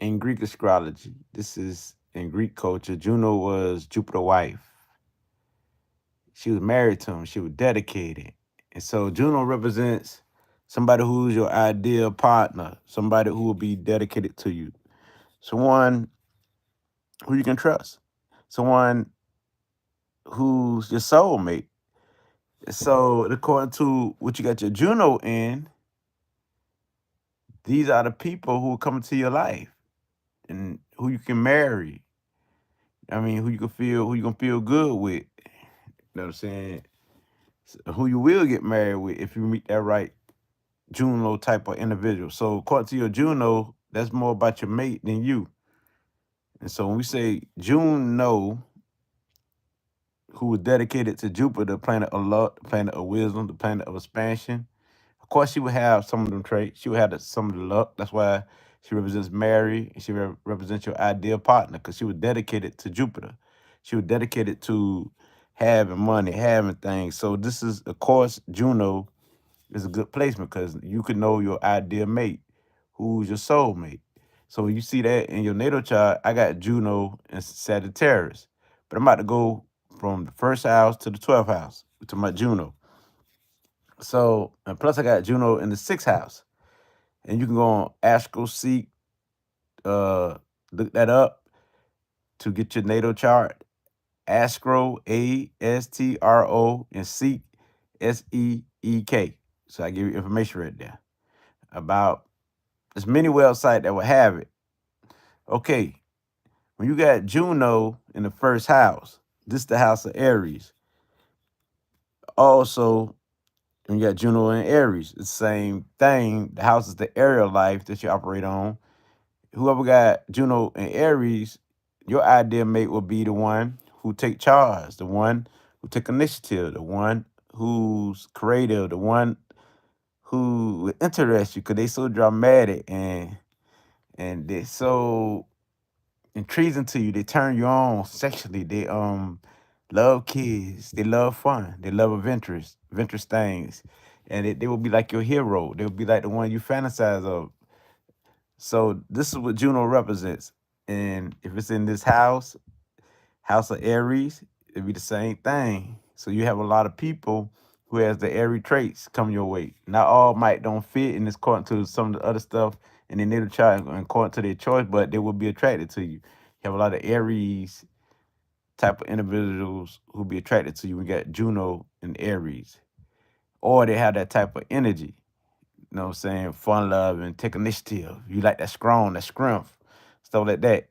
in Greek astrology, this is in Greek culture, Juno was Jupiter's wife. She was married to him. She was dedicated. And so Juno represents somebody who's your ideal partner, somebody who will be dedicated to you, someone who you can trust, someone who's your soulmate. So according to what you got your Juno in, these are the people who will come into your life and who you can marry. I mean, who you can feel good with. You know what I'm saying? Who you will get married with if you meet that right Juno type of individual. So according to your Juno, that's more about your mate than you. And so when we say Juno, who was dedicated to Jupiter, the planet of luck, the planet of wisdom, the planet of expansion, of course she would have some of them traits. She would have some of the luck. That's why she represents Mary, and she represents your ideal partner because she was dedicated to Jupiter. She was dedicated to having money, having things. So this is, of course, Juno is a good placement because you could know your ideal mate, who's your soulmate. So you see that in your natal chart, I got Juno and Sagittarius. But I'm about to go from the first house to the 12th house to my Juno. So, and plus I got Juno in the sixth house. And you can go on Astro Seek, look that up to get your natal chart. Astro, Astro, and Seek, Seek. So I give you information right there about there's many websites that will have it. Okay, when you got Juno in the first house, this is the house of Aries. Also, when you got Juno in Aries, it's the same thing. The house is the area of life that you operate on. Whoever got Juno in Aries, your ideal mate will be the one who take charge, the one who take initiative, the one who's creative, the one who interests you because they so dramatic and they're so intriguing to you. They turn you on sexually. They love kids. They love fun. They love adventurous things. And they will be like your hero. They will be like the one you fantasize of. So this is what Juno represents. And if it's in this house of Aries, it'd be the same thing. So you have a lot of people who has the Aries traits come your way. Not all might don't fit, and it's according to some of the other stuff in their natal chart and according to their choice, but they will be attracted to you. You have a lot of Aries type of individuals who be attracted to you. We got Juno and Aries, or they have that type of energy. You know what I'm saying? Fun, love, and take initiative. You like that strong, that strength, stuff like that.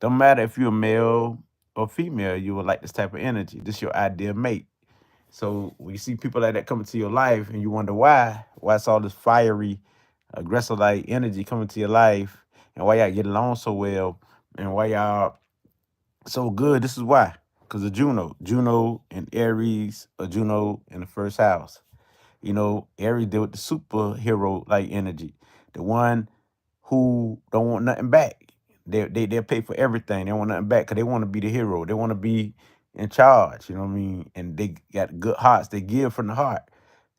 Don't matter if you're a male or female, you will like this type of energy. This your ideal mate. So when you see people like that come into your life and you wonder why it's all this fiery, aggressive like energy coming to your life and why y'all get along so well and why y'all so good, this is why. Because of Juno. Juno and Aries or Juno in the first house. You know, Aries deal with the superhero like energy. The one who don't want nothing back. They'll pay for everything. They don't want nothing back because they want to be the hero. They want to be in charge. You know what I mean? And they got good hearts. They give from the heart.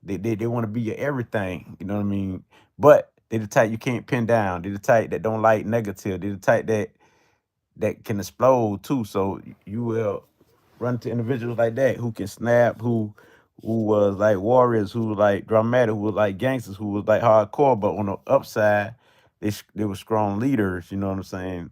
They want to be your everything. You know what I mean? But they the type you can't pin down. They the type that don't like negative. They the type that can explode too. So you will run to individuals like that who can snap, who was like warriors, who was like dramatic, who was like gangsters, who was like hardcore, but on the upside, they were strong leaders, you know what I'm saying?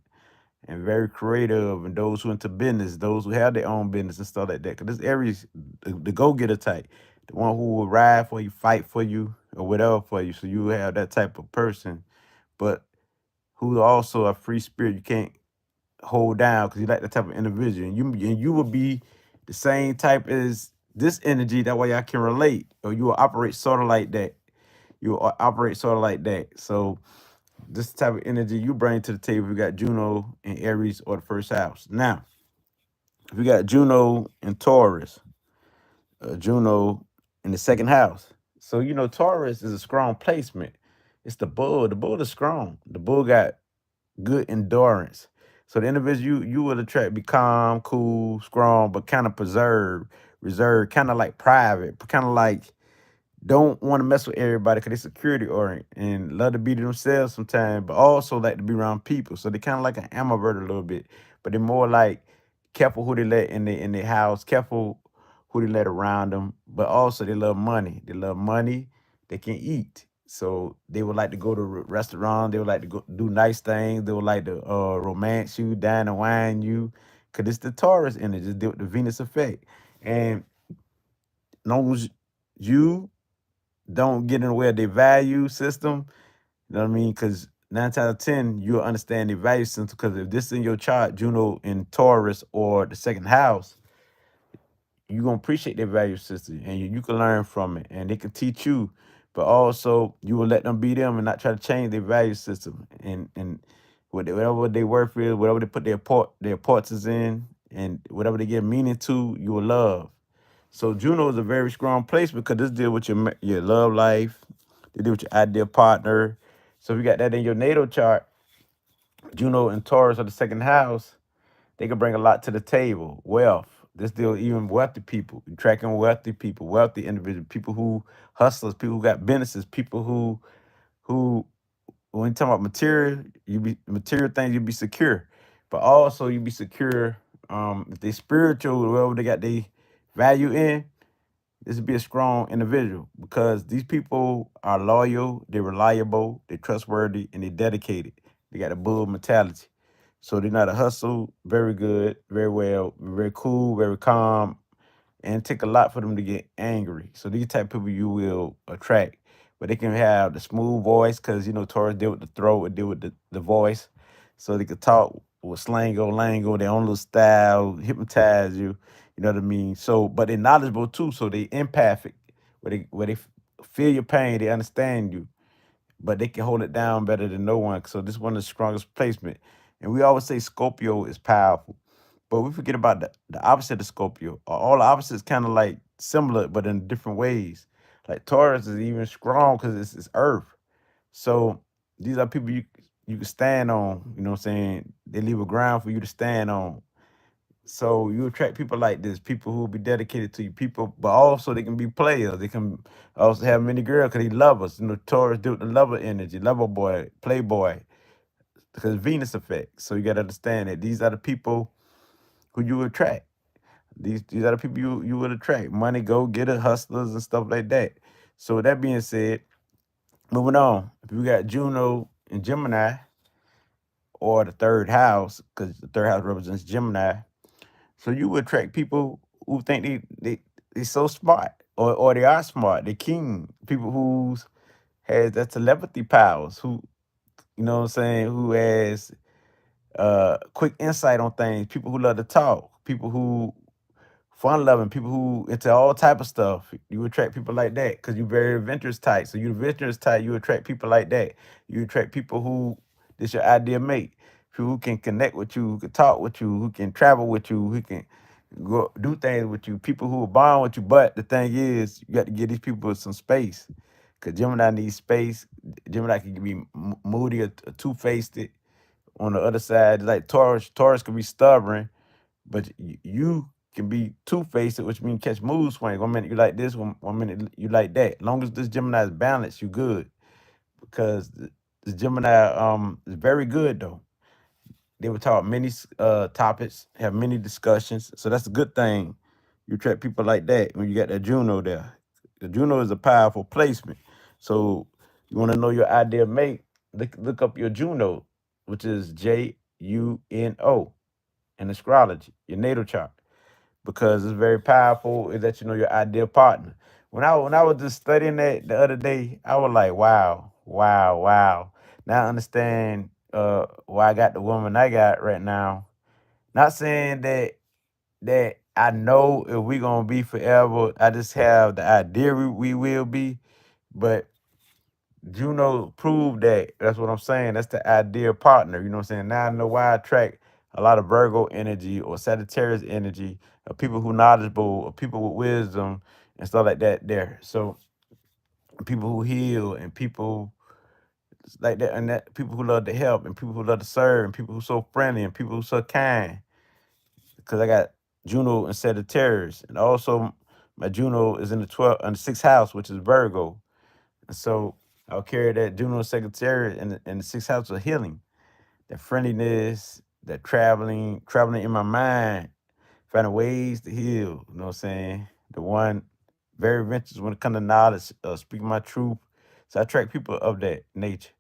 And very creative, and those who into business, those who have their own business and stuff like that. Cause this Aries, the go-getter type, the one who will ride for you, fight for you, or whatever for you. So you have that type of person, but who also a free spirit. You can't hold down because you like that type of individual. And you will be the same type as this energy. That way I can relate. Or you will operate sort of like that. You will operate sort of like that. So this type of energy you bring to the table, you got Juno in Aries or the first house. Now, if you got Juno in Taurus, Juno in the second house. So you know Taurus is a strong placement. It's the bull. The bull is strong. The bull got good endurance. So the individual you would attract be calm, cool, strong, but kind of reserved, kind of like private, kind of like don't want to mess with everybody because they security oriented and love to be to themselves sometimes, but also like to be around people. So they kind of like an ambivert a little bit, but they're more like careful who they let in their house, careful who they let around them, but also they love money. They love money. They can eat. So they would like to go to restaurant. They would like to go do nice things. They would like to romance you, dine and wine you, cause it's the Taurus energy, it's the Venus effect. And long as you don't get in the way of their value system. You know what I mean? Because 9 times out of 10, you'll understand their value system. Because if this is in your chart, Juno in Taurus or the second house, you're going to appreciate their value system and you can learn from it and they can teach you. But also, you will let them be them and not try to change their value system. And whatever they work with, whatever they put their importance in, and whatever they give meaning to, you will love. So Juno is a very strong place because this deal with your love life, they deal with your ideal partner. So if you got that in your natal chart, Juno and Taurus are the second house, they can bring a lot to the table. Wealth. This deal even wealthy people. You're tracking wealthy people, wealthy individuals, people who hustlers, people who got businesses, people who when you talk about material, you be material things, you be secure. But also you be secure if they spiritual, wherever they got their value in, this would be a strong individual because these people are loyal, they're reliable, they're trustworthy, and they're dedicated. They got a bull mentality. So they're not a hustle, very good, very well, very cool, very calm, and it take a lot for them to get angry. So these type of people you will attract. But they can have the smooth voice because Taurus deal with the throat, it deal with the voice. So they could talk with slango, lango, their own little style, hypnotize you. You know what I mean? So, but they're knowledgeable too, so they empathic. Where they feel your pain, they understand you, but they can hold it down better than no one. So this one of the strongest placement. And we always say Scorpio is powerful. But we forget about the opposite of Scorpio. All the opposites kind of like similar, but in different ways. Like Taurus is even strong because it's Earth. So these are people you can stand on. You know what I'm saying? They leave a ground for you to stand on. So you attract people like this, people who will be dedicated to you, people, but also they can be players. They can also have many girls because they love us. Taurus do the lover energy, lover boy, playboy, because Venus effect. So you got to understand that these are the people who you attract. These are the people you would attract. Money, go getter, hustlers, and stuff like that. So with that being said, moving on. If we got Juno and Gemini, or the third house, because the third house represents Gemini, so you would attract people who think they so smart, or they are smart. They're keen. People who has that telepathy powers, who what I'm saying, who has quick insight on things. People who love to talk. People who fun loving, people who into all type of stuff. You attract people like that because you're very adventurous type. So you're adventurous type, you attract people like that. You attract people who this your ideal mate. People who can connect with you, who can talk with you, who can travel with you, who can go do things with you, people who will bond with you. But the thing is, you got to give these people some space. Cause Gemini needs space. Gemini can be moody or two-faced. On the other side, like Taurus can be stubborn, but you can be two-faced, which means catch mood swings. One minute you like this, one minute you like that. As long as this Gemini is balanced, you good. Because the Gemini is very good though. They would talk many topics, have many discussions. So that's a good thing. You attract people like that when you got that Juno there. The Juno is a powerful placement. So you want to know your ideal mate, look up your Juno, which is Juno in astrology, your natal chart, because it's very powerful. It lets you know your ideal partner. When I was just studying that the other day, I was like, wow, wow, wow. Now I understand why I got the woman I got right now. Not saying that I know if we gonna be forever. I just have the idea we will be, but Juno proved that. That's what I'm saying. That's the ideal partner. You know what I'm saying? Now I know why I attract a lot of Virgo energy or Sagittarius energy, of people who knowledgeable, or people with wisdom and stuff like that there. So people who heal and people like that, and that people who love to help and people who love to serve and people who so friendly and people who so kind. Because I got Juno and Sagittarius. And also my Juno is in the 12th and the sixth house, which is Virgo. And so I'll carry that Juno Secretariat in the sixth house of healing, that friendliness, that traveling in my mind, finding ways to heal. You know what I'm saying? The one very adventurous when it comes to knowledge, speaking my truth. So I attract people of that nature.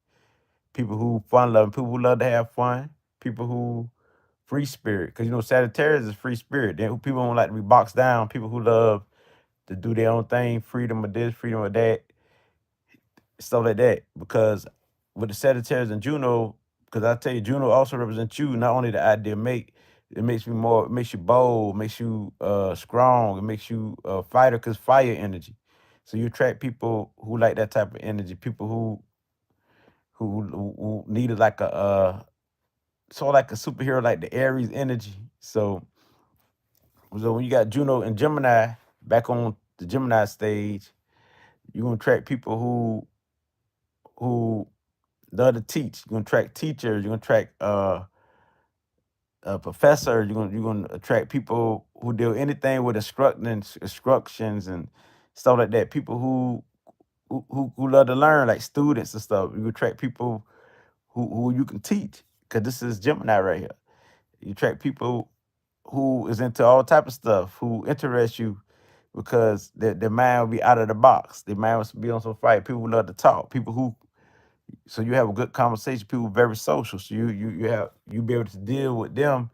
People who fun loving, people who love to have fun, people who free spirit. Because you know, Sagittarius is free spirit. Then people don't like to be boxed down. People who love to do their own thing, freedom of this, freedom of that, stuff like that. Because with the Sagittarius and Juno, because I tell you, Juno also represents you, not only the ideal mate, it makes me more, it makes you bold, makes you strong, it makes you a fighter, because fire energy. So you attract people who like that type of energy, people who needed like a sort of like a superhero, like the Aries energy. So when you got Juno and Gemini back on the Gemini stage, you're gonna attract people who love to teach. You're gonna attract teachers. You're gonna attract professors. You're gonna attract people who do anything with instructions and stuff like that. People who love to learn, like students and stuff. You attract people who you can teach, because this is Gemini right here. You attract people who is into all type of stuff, who interest you, because their mind will be out of the box. Their mind will be on some fight. People who love to talk. People who, so you have a good conversation. People very social. So you be able to deal with them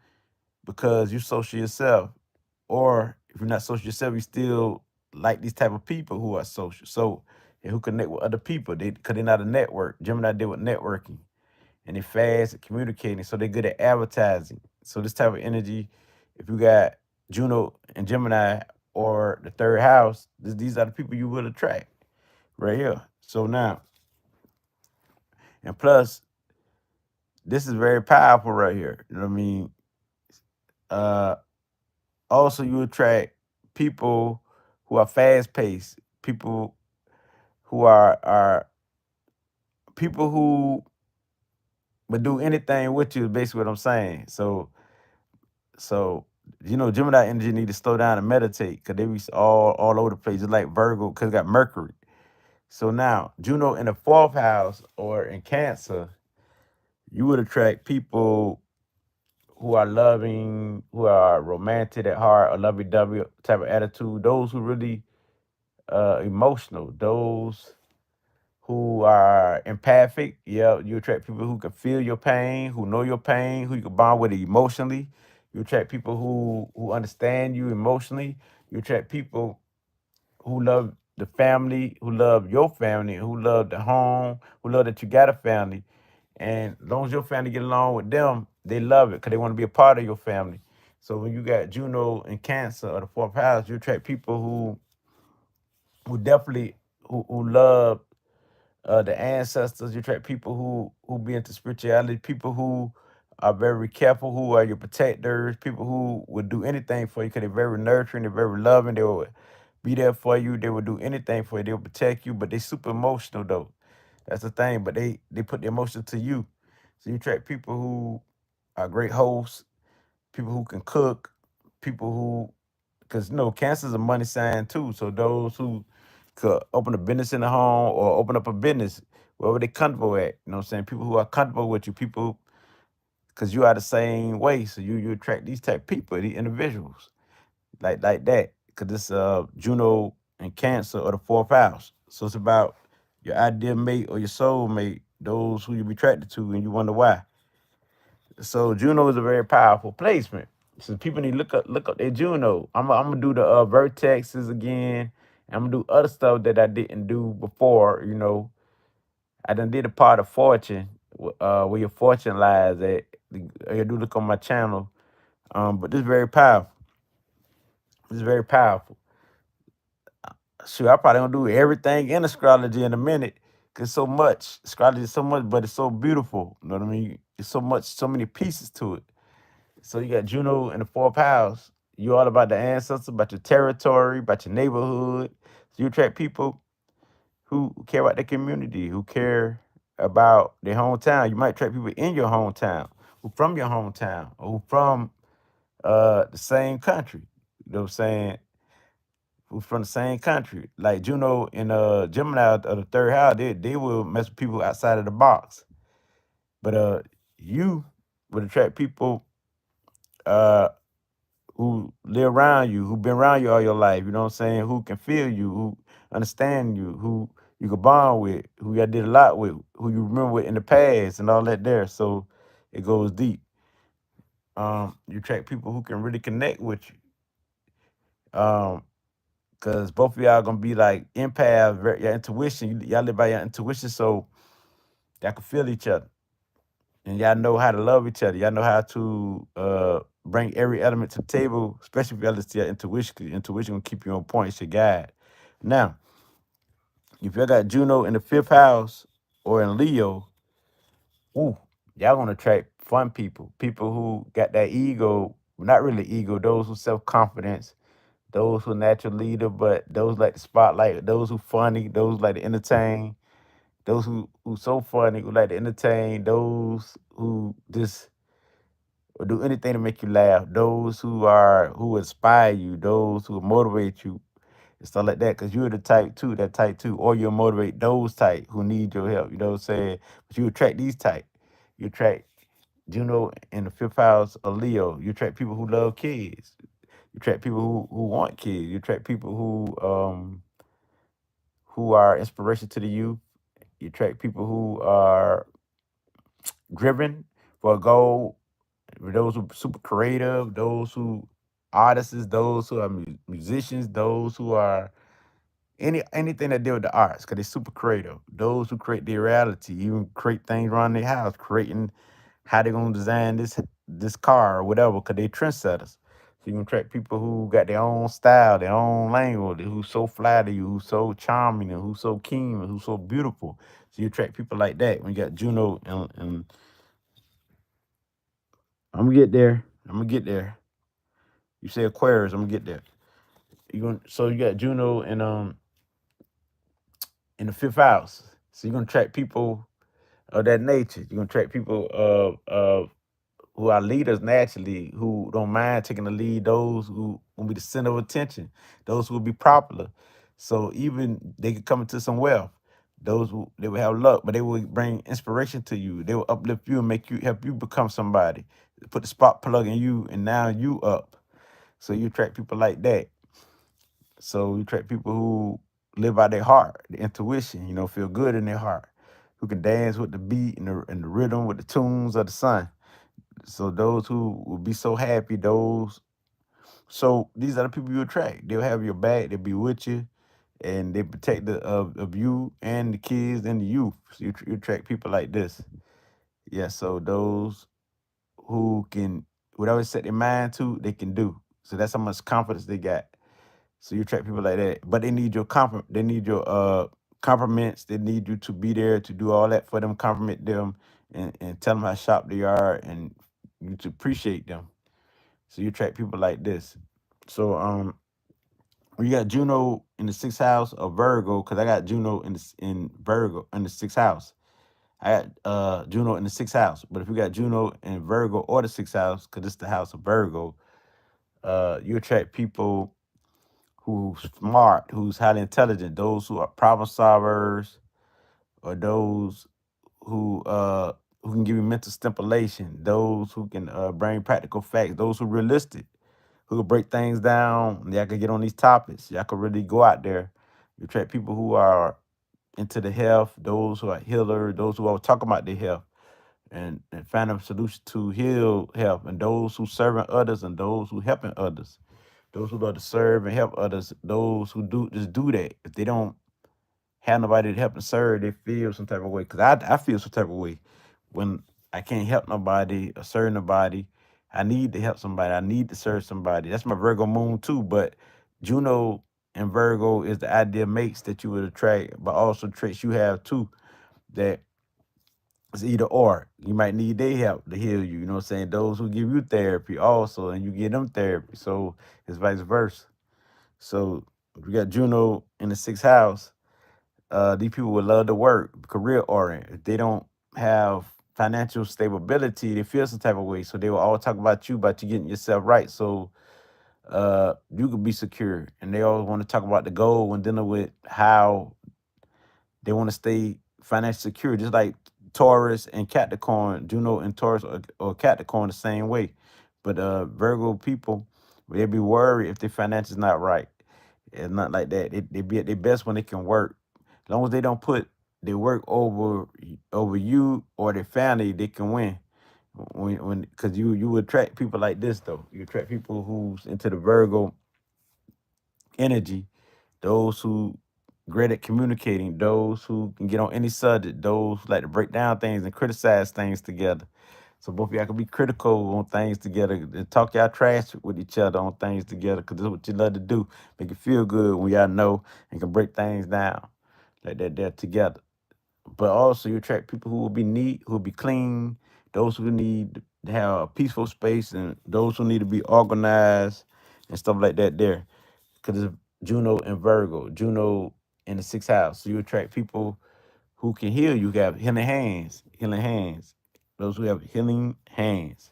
because you social yourself. Or if you're not social yourself, you still like these type of people who are social. So and who connect with other people. Because they're not a network. Gemini deal with networking, and they fast at communicating. So they're good at advertising. So this type of energy, if you got Juno and Gemini or the third house, these are the people you will attract right here. So now, and plus, this is very powerful right here. You know what I mean? Uh, Also, you attract people who are fast paced, people who are people who would do anything with you. Is basically what I'm saying. So you know, Gemini energy need to slow down and meditate, because they be all over the place. Just like Virgo, because it got Mercury. So now Juno in the fourth house or in Cancer, you would attract people who are loving, who are romantic at heart, a lovey-dovey type of attitude. Those who really emotional. Those who are empathic. Yeah, you attract people who can feel your pain, who know your pain, who you can bond with emotionally. You attract people who understand you emotionally. You attract people who love the family, who love your family, who love the home, who love that you got a family. And as long as your family get along with them, they love it because they want to be a part of your family. So when you got Juno and Cancer or the fourth house, you attract people who definitely who love the ancestors. You attract people who be into spirituality, people who are very careful, who are your protectors, people who would do anything for you because they're very nurturing, they're very loving, they will be there for you, they will do anything for you, they'll protect you, but they super emotional though. That's the thing, but they put the emotion to you. So you attract people who are great hosts, people who can cook, people who, because you know, cancer is a money sign too. So those who could open a business in the home or open up a business wherever they comfortable at, you know what I'm saying? People who are comfortable with you, people, because you are the same way. So you attract these type of people, these individuals, like that. Because this Juno and Cancer or the fourth house. So it's about your ideal mate or your soul mate, those who you be attracted to, and you wonder why. So Juno is a very powerful placement. So people need to look up their Juno. I'm gonna do the vertexes again. I'm gonna do other stuff that I didn't do before. You know, I done did a part of fortune, where your fortune lies at. You do look on my channel. But this is very powerful. This is very powerful. Sure, I probably gonna do everything in astrology in a minute. Cause so much astrology is so much, but it's so beautiful. You know what I mean? It's so much, so many pieces to it. So you got Juno in the fourth house. You all about the ancestors, about your territory, about your neighborhood. So you attract people who care about their community, who care about their hometown. You might attract people in your hometown, who from your hometown, or who from the same country. You know what I'm saying? who's from the same country. Like Juno and Gemini of the third house, they will mess with people outside of the box. But you would attract people uh who live around you, who been around you all your life, you know what I'm saying, who can feel you, who understand you, who you can bond with, who you did a lot with, who you remember with in the past and all that there. So it goes deep. You attract people who can really connect with you. Cause both of y'all gonna be like empaths, your intuition, y'all live by your intuition, so y'all can feel each other. And y'all know how to love each other. Y'all know how to bring every element to the table, especially if y'all listen to your intuition. 'Cause your intuition will keep you on point. It's your guide. Now, if y'all got Juno in the fifth house or in Leo, ooh, y'all gonna attract fun people. People who got that ego, not really ego, those who self-confidence, those who natural leader, but those like the spotlight, those who funny, those like to entertain, those who so funny, who like to entertain, those who just or do anything to make you laugh. Those who inspire you, those who motivate you, and stuff like that. Cause you're the type two, that type two, or you'll motivate those type who need your help. You know what I'm saying? But you attract these type. You attract Juno in the fifth house of Leo. You attract people who love kids. You attract people who want kids. You attract people who are inspiration to the youth. You attract people who are driven for a goal, those who are super creative, those who artists, those who are musicians, those who are anything that deal with the arts, because they're super creative. Those who create their reality, even create things around their house, creating how they're gonna design this car or whatever, because they trendsetters. So you can attract people who got their own style, their own language, who's so fly to you, who's so charming, and who's so keen, and who's so beautiful. So you attract people like that. When you got Juno and I'm gonna get there. I'm gonna get there. You say Aquarius, I'm gonna get there. So you got Juno in the fifth house. So you're gonna attract people of that nature. You're gonna attract people of who are leaders naturally, who don't mind taking the lead, those who will be the center of attention, those who will be popular. So even they could come into some wealth. Those who they will have luck, but they will bring inspiration to you. They will uplift you and make you help you become somebody. Put the spark plug in you, and now you up. So you attract people like that. So you attract people who live by their heart, the intuition, feel good in their heart, who can dance with the beat and the rhythm with the tunes of the sun. So those who will be so happy, so these are the people you attract. They'll have your back, they'll be with you, and they protect of you and the kids and the youth. So you attract people like this. Yeah, so those who can, whatever they set their mind to, they can do. So that's how much confidence they got. So you attract people like that, but they need your they need your compliments. They need you to be there to do all that for them, compliment them, and tell them how sharp they are, and you to appreciate them. So you attract people like this. So when you got Juno in the sixth house of Virgo, because I got Juno in Virgo in the sixth house. I got Juno in the sixth house. But if you got Juno in Virgo or the sixth house, because it's the house of Virgo, you attract people who's smart, who's highly intelligent, those who are problem solvers, or those who uh who can give you mental stimulation, those who can bring practical facts, those who are realistic, who can break things down. Y'all can get on these topics. Y'all can really go out there. You attract people who are into the health, those who are healers, those who are talking about their health and find a solution to heal health, and those who serving others and those who helping others. Those who love to serve and help others, those who do that. If they don't have nobody to help and serve, they feel some type of way. Cause I feel some type of way when I can't help nobody or serve nobody. I need to help somebody. I need to serve somebody. That's my Virgo moon too. But Juno and Virgo is the ideal mates that you would attract, but also traits you have too that it's either or. You might need their help to heal you. You know what I'm saying? Those who give you therapy also, and you give them therapy. So it's vice versa. So if you got Juno in the sixth house, these people would love to work, career oriented. If they don't have financial stability, they feel some type of way. So they will always talk about you getting yourself right. So you could be secure. And they always want to talk about the goal when dealing with how they want to stay financially secure, just like Taurus and Capricorn, Juno and Taurus or Capricorn the same way. But Virgo people, they be worried if their finances not right. It's not like that. They be at their best when they can work. As long as they don't put their work over you or their family, they can win. When because you attract people like this though. You attract people who's into the Virgo energy, those who great at communicating, those who can get on any subject, those who like to break down things and criticize things together. So both of y'all can be critical on things together and talk y'all trash with each other on things together because that's what you love to do. Make it feel good when y'all know and can break things down like that there together. But also you attract people who will be neat, who will be clean, those who need to have a peaceful space and those who need to be organized and stuff like that there because it's Juno and Virgo, Juno in the sixth house. So you attract people who can heal. You got healing hands, healing hands. Those who have healing hands.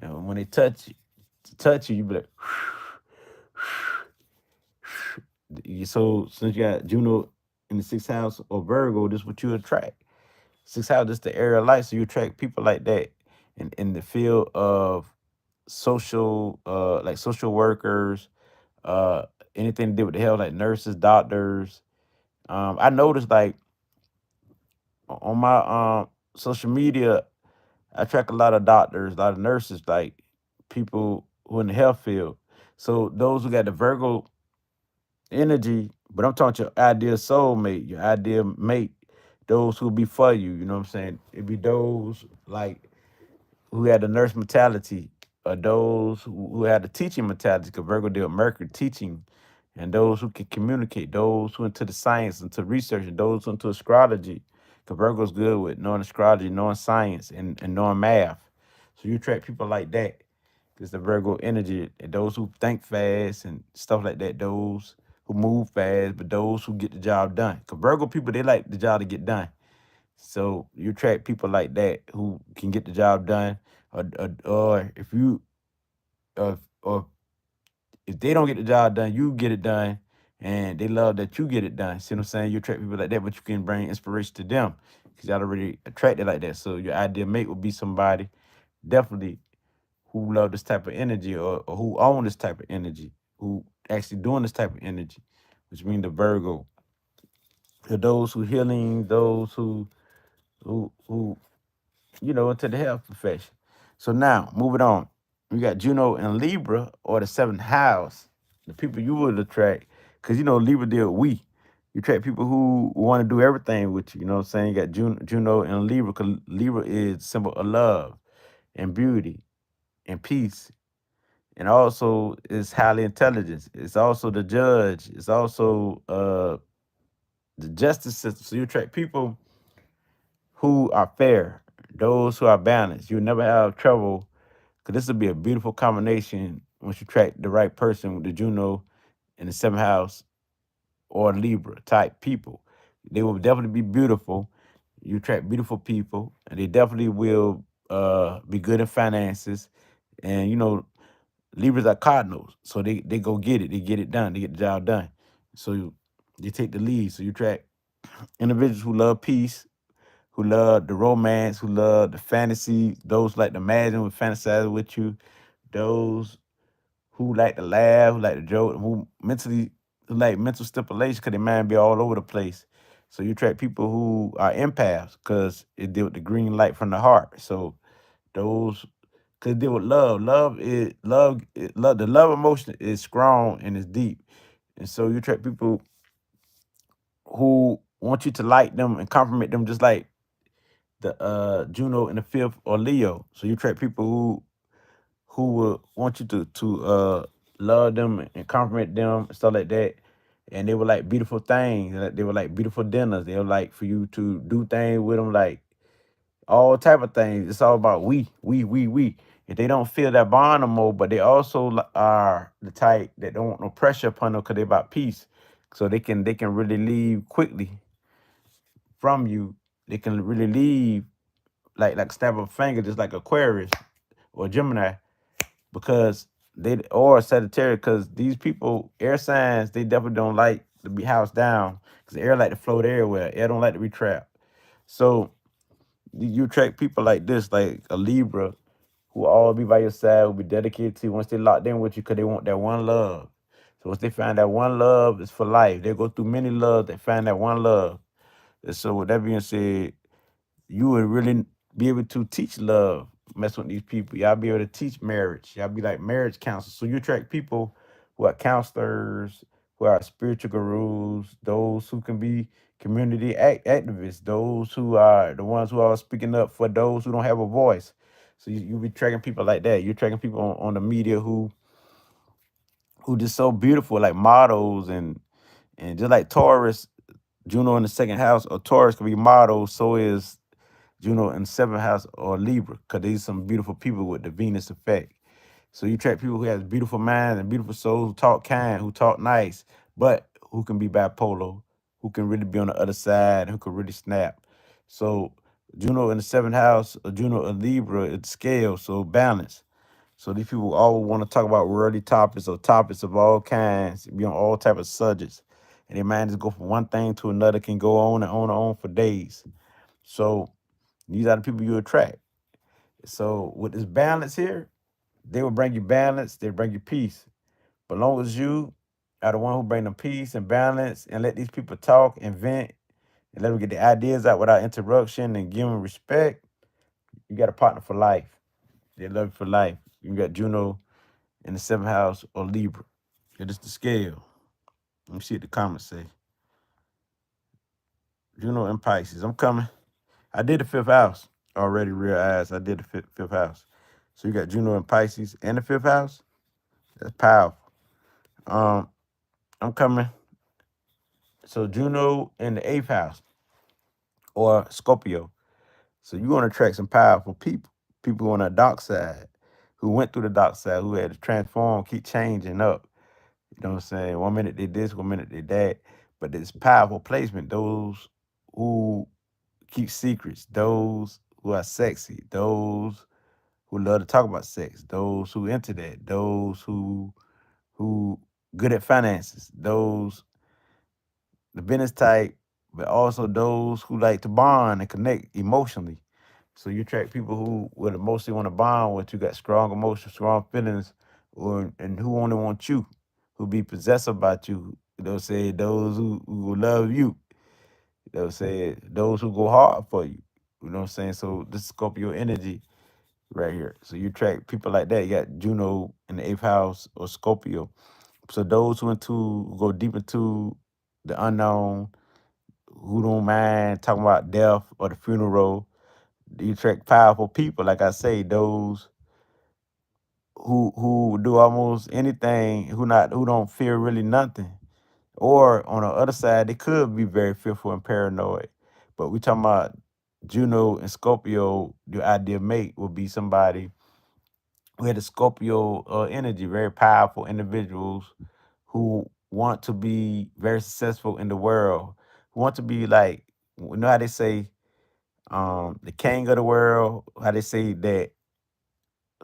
And when they touch you, you be like, so since you got Juno in the sixth house or Virgo, this is what you attract. Sixth house is the area of life, so you attract people like that in the field of social, like social workers, uh, anything to do with the health, like nurses, doctors. I noticed like on my social media, I track a lot of doctors, a lot of nurses, like people who in the health field. So those who got the Virgo energy, but I'm talking your ideal soulmate, your ideal mate, those who be for you. You know what I'm saying? It be those like who had the nurse mentality, or those who had the teaching mentality, because Virgo deal with Mercury teaching, and those who can communicate, those who into the science, into research, and those who into astrology. Because Virgo's good with knowing astrology, knowing science, and knowing math. So you attract people like that. Because the Virgo energy, and those who think fast and stuff like that, those who move fast, but those who get the job done. Because Virgo people, they like the job to get done. So you attract people like that who can get the job done, or if you, or if they don't get the job done, you get it done, and they love that you get it done. See what I'm saying? You attract people like that, but you can bring inspiration to them because y'all already attracted like that. So your ideal mate would be somebody definitely who love this type of energy, or who own this type of energy, who actually doing this type of energy, which means the Virgo. For those who healing, those who into the health profession. So now, moving on. We got Juno and Libra, or the seventh house. The people you would attract, because Libra deal with we. You attract people who want to do everything with you. You know what I'm saying? You got Juno and Libra, because Libra is symbol of love and beauty and peace. And also is highly intelligent. It's also the judge. It's also the justice system. So you attract people who are fair, those who are balanced. You'll never have trouble because this will be a beautiful combination once you track the right person with the Juno in the seventh house or Libra type people. They will definitely be beautiful. You attract beautiful people, and they definitely will be good in finances. And Libras are cardinals, so they go get it. They get it done. They get the job done. So they take the lead. So you attract individuals who love peace, who love the romance, who love the fantasy, those like to imagine with fantasize with you, those who like to laugh, who like to joke, who like mental stipulation because their mind be all over the place. So you attract people who are empaths because it deal with the green light from the heart. So those because deal with love. Love. The love emotion is strong and it's deep. And so you attract people who want you to like them and compliment them just like the Juno in the fifth or Leo. So you attract people who will want you to love them and compliment them and stuff like that. And they were like beautiful things. They were like beautiful dinners. They were like for you to do things with them, like all type of things. It's all about we. If they don't feel that bond no more, but they also are the type that don't want no pressure upon them because they about peace. So they can really leave quickly from you. They can really leave like snap of a finger, just like Aquarius or Gemini, because They or Sagittarius, because these people, air signs, they definitely don't like to be housed down because air like to float everywhere. Air don't like to be trapped. So you attract people like this, like a Libra, who all be by your side, will be dedicated to you once they locked in with you because they want that one love. So once they find that one love, it's for life. They go through many loves, they find that one love. And so with that being said, you would really be able to teach love, mess with these people. Y'all be able to teach marriage. Y'all be like marriage counselors. So you attract people who are counselors, who are spiritual gurus, those who can be community activists, those who are the ones who are speaking up for those who don't have a voice. So you be tracking people like that. You're tracking people on the media who just so beautiful, like models and just like Taurus, Juno in the second house, or Taurus can be models. So is Juno in the seventh house or Libra, because these some beautiful people with the Venus effect. So you attract people who has beautiful minds and beautiful souls, who talk kind, who talk nice, but who can be bipolar, who can really be on the other side, who can really snap. So Juno in the seventh house, or Juno in Libra, it's scale, so balance. So these people all want to talk about worldly topics or topics of all kinds, be on all type of subjects. And their mind just go from one thing to another, can go on and on and on for days. So these are the people you attract. So with this balance here, they will bring you balance, they bring you peace. But long as you are the one who bring them peace and balance and let these people talk and vent and let them get the ideas out without interruption and give them respect, you got a partner for life. They love you for life. You got Juno in the seventh house or Libra. It is the scale. Let me see what the comments say. Juno and Pisces. I'm coming. I did the fifth house already, real eyes. I did the fifth house. So you got Juno and Pisces and the fifth house. That's powerful. Um, I'm coming. So Juno in the eighth house or Scorpio. So you're gonna attract some powerful people. People on the dark side who went through the dark side, who had to transform, keep changing up. You know what I'm saying? One minute they this, one minute they that. But it's powerful placement. Those who keep secrets, those who are sexy, those who love to talk about sex, those who into that, those who good at finances, those the business type, but also those who like to bond and connect emotionally. So you attract people who would emotionally want to bond with, you got strong emotions, strong feelings, or and who only want you, who be possessive about you. They'll say those who love you. They'll say those who go hard for you. You know what I'm saying? So this is Scorpio energy right here. So you attract people like that. You got Juno in the eighth house or Scorpio. So those who go deep into the unknown, who don't mind talking about death or the funeral, you attract powerful people. Like I say, those who do almost anything, who don't fear really nothing. Or on the other side, they could be very fearful and paranoid. But we talking about Juno and Scorpio, the ideal mate would be somebody who had a Scorpio energy, very powerful individuals who want to be very successful in the world, who want to be like, you know how they say, the king of the world, how they say that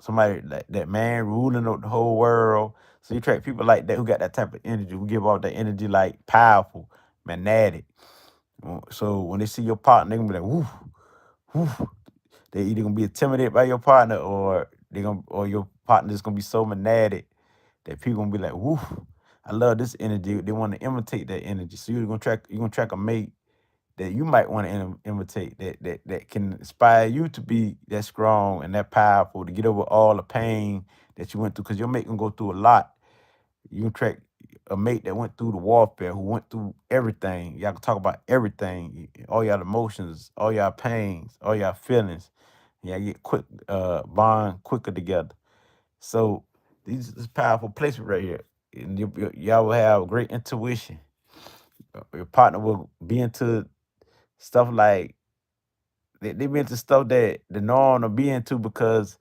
somebody like that man ruling the whole world. So you attract people like that who got that type of energy, who give off that energy like powerful, magnetic. So when they see your partner, they gonna be like, woof, woof. They either gonna be intimidated by your partner or or your partner is gonna be so magnetic that people gonna be like, woof, I love this energy. They want to imitate that energy. So you're gonna track a mate that you might want to imitate that can inspire you to be that strong and that powerful to get over all the pain that you went through, because your mate can go through a lot. You can track a mate that went through the warfare, who went through everything. Y'all can talk about everything, all y'all emotions, all y'all pains, all y'all feelings. Y'all get quick bond quicker together. So this powerful placement right here. And y'all will have great intuition. Your partner will be into stuff like they be into stuff that the norm to be into, because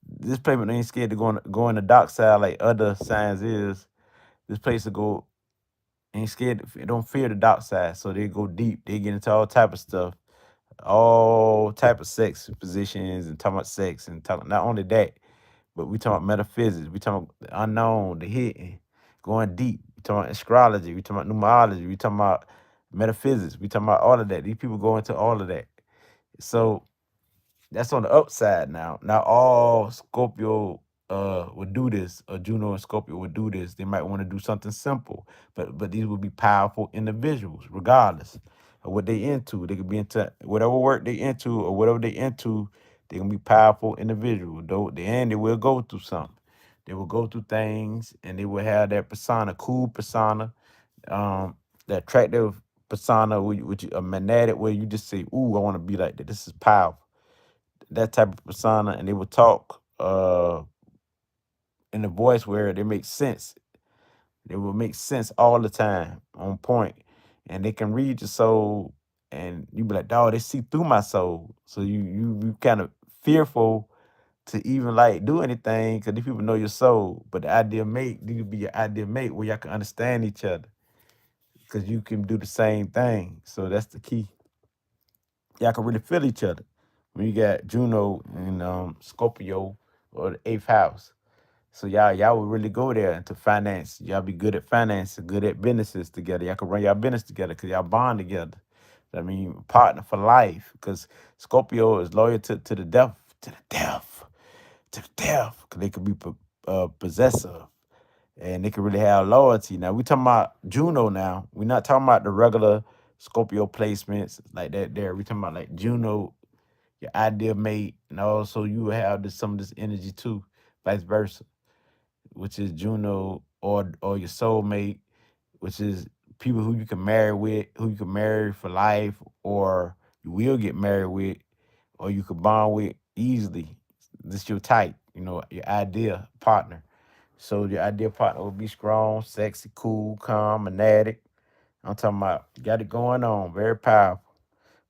this placement ain't scared to go in the dark side like other signs is. This place to go ain't scared. They don't fear the dark side, so they go deep. They get into all type of stuff, all type of sex positions, and talking about sex and talking. Not only that, but we talking about metaphysics. We talking about the unknown, the hidden, going deep. We talking about astrology. We talking about numerology. We talking about metaphysics. We talking about all of that. These people go into all of that. So that's on the upside now. Not all Scorpio would do this, or Juno and Scorpio would do this. They might want to do something simple, but these would be powerful individuals, regardless of what they into. They could be into whatever work they into or whatever they into. They can be powerful individuals. Though the end, they will go through something. They will go through things, and they will have that persona, cool persona, um, the attractive persona, which a magnetic, where you just say, "Ooh, I want to be like that. This is powerful." That type of persona, and they will talk in a voice where they make sense. They will make sense all the time, on point, and they can read your soul, and you be like, "Dog, they see through my soul." So you kind of fearful to even like do anything because these people know your soul. But the ideal mate, you could be your ideal mate where y'all can understand each other because you can do the same thing. So that's the key. Y'all can really feel each other when you got Juno and Scorpio or the eighth house. So y'all would really go there into finance. Y'all be good at finance, good at businesses together. Y'all can run y'all business together because y'all bond together. I mean, partner for life. Because Scorpio is loyal to the death, to the death, to the death. Because they could be possessive, and they could really have loyalty. Now we talking about Juno. Now we're not talking about the regular Scorpio placements like that. There we talking about like Juno, your ideal mate, and also you will have some of this energy too, vice versa, which is Juno, or your soulmate, which is people who you can marry with, who you can marry for life, or you will get married with, or you could bond with easily. This your type, your ideal partner. So your ideal partner will be strong, sexy, cool, calm, magnetic. I'm talking about got it going on, very powerful,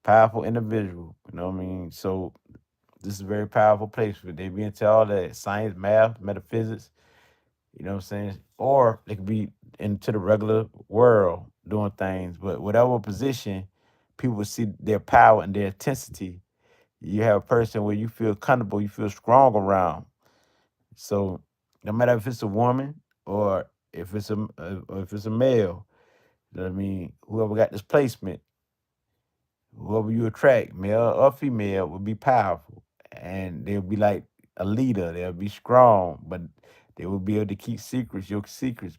powerful individual. You know what I mean? So this is a very powerful place for they be into all that science, math, metaphysics. You know what I'm saying? Or they could be into the regular world doing things. But whatever position, people see their power and their intensity. You have a person where you feel comfortable, you feel strong around. So no matter if it's a woman or if it's a male, you know what I mean? Whoever got this placement, whoever you attract, male or female, will be powerful. And they'll be like a leader. They'll be strong, but they will be able to keep secrets, your secrets,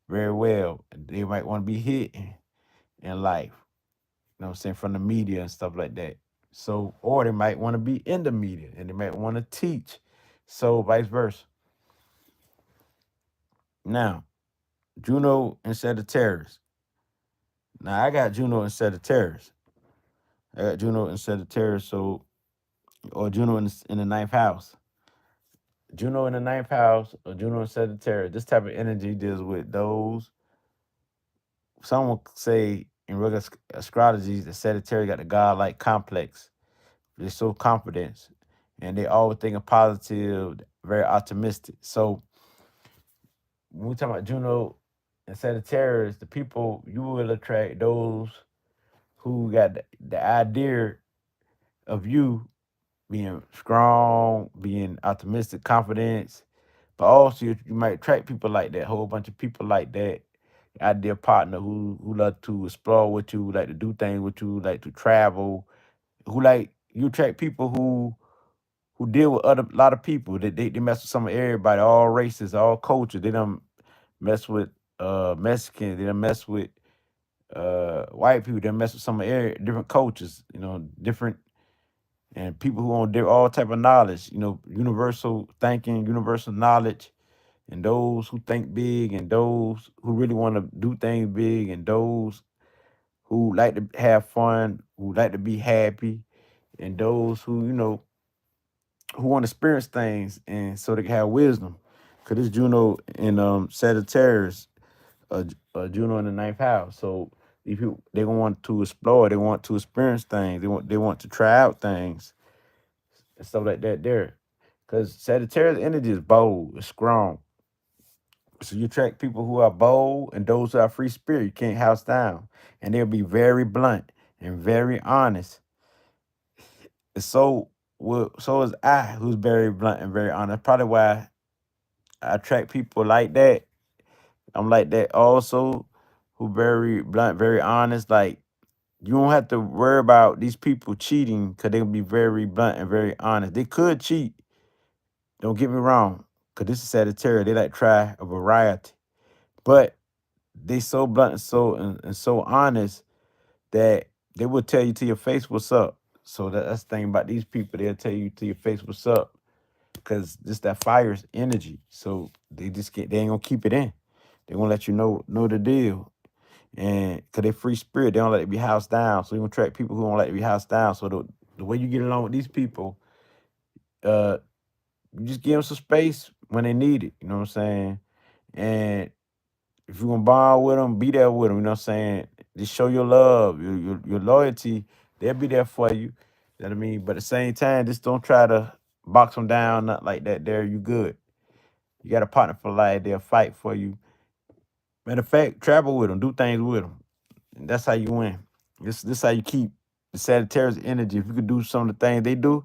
very well. They might want to be hidden in life, you know what I'm saying, from the media and stuff like that. So, or they might want to be in the media and they might want to teach. So, vice versa. Now, Juno and Sagittarius. Now, I got Juno and Sagittarius. I got Juno and Sagittarius, so, or Juno in the ninth house. Juno in the ninth house or Juno in Sagittarius. This type of energy deals with those. Some will say in regular astrology that Sagittarius got the godlike complex. They're so confident and they always thinking positive, very optimistic. So when we talk about Juno and Sagittarius, the people you will attract those who got the idea of you being strong, being optimistic, confidence. But also you might attract people like that, whole bunch of people like that. Ideal partner who love to explore with you, like to do things with you, like to travel, who like you attract people who deal with other lot of people. They mess with some of everybody, all races, all cultures. They don't mess with Mexicans, they don't mess with white people, they mess with some of different cultures, different and people who own all type of knowledge, universal thinking, universal knowledge, and those who think big, and those who really want to do things big, and those who like to have fun, who like to be happy, and those who want to experience things, and so they can have wisdom. Cause this Juno in Sagittarius, Juno in the ninth house. So if they want to explore, they want to experience things, they want to try out things and stuff like that there. Because Sagittarius energy is bold, it's strong. So you attract people who are bold and those who are free spirit. You can't house down. And they'll be very blunt and very honest. And so is I, who's very blunt and very honest. Probably why I attract people like that. I'm like that also, who very blunt, very honest. Like you don't have to worry about these people cheating because they'll be very blunt and very honest. They could cheat. Don't get me wrong, because this is Sagittarius. They like try a variety, but they so blunt and so honest that they will tell you to your face what's up. So that's the thing about these people. They'll tell you to your face what's up because this that fire's energy. So they ain't gonna keep it in. They gonna let you know the deal. And cause they free spirit, they don't let it be housed down. So you gonna attract people who don't let it be housed down. So the way you get along with these people, uh, you just give them some space when they need it. You know what I'm saying? And if you're gonna bond with them, be there with them. You know what I'm saying? Just show your love, your loyalty. They'll be there for you. You know what I mean? But at the same time, just don't try to box them down, not like that. There, you good. You got a partner for life. They'll fight for you. Matter of fact, travel with them, do things with them. And that's how you win. This how you keep the Sagittarius energy. If you could do some of the things they do,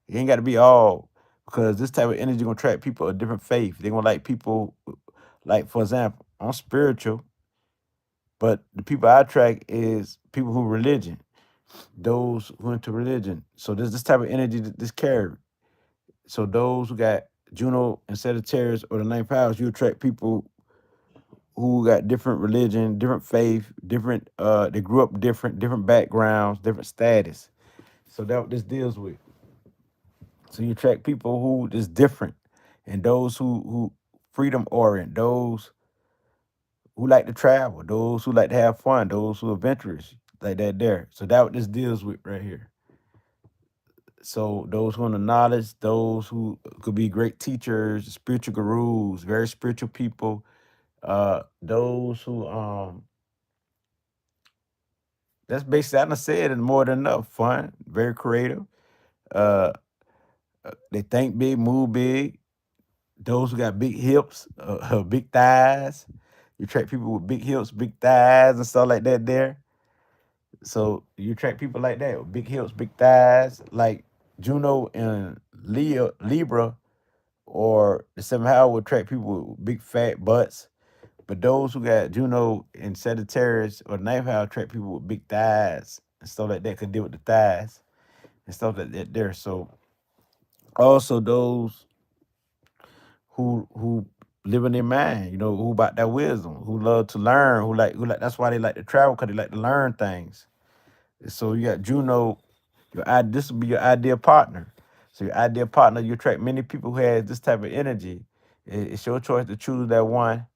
it ain't got to be all, because this type of energy gonna attract people of different faith. They gonna like people, like for example, I'm spiritual, but the people I attract is people who religion, those who into religion. So there's this type of energy that this carry. So those who got Juno and Sagittarius or the ninth house, you attract people who got different religion, different faith, different they grew up different backgrounds, different status. So that what this deals with. So you attract people who is different, and those who freedom orient, those who like to travel, those who like to have fun, those who are adventurous, like that there. So that what this deals with right here. So those who want the knowledge, those who could be great teachers, spiritual gurus, very spiritual people, those who that's basically, I done said it more than enough. Fun, very creative. Uh, they think big, move big. Those who got big hips, big thighs. You attract people with big hips, big thighs, and stuff like that there. So you attract people like that with big hips, big thighs, like Juno and Libra, or the seventh house would attract people with big fat butts. But those who got Juno and Sagittarius or the ninth house attract people with big thighs and stuff like that, could deal with the thighs and stuff like that there. So also those who live in their mind, who about that wisdom, who love to learn, who like that's why they like to travel, because they like to learn things. So you got Juno, this will be your ideal partner. So your ideal partner, you attract many people who have this type of energy. It's your choice to choose that one,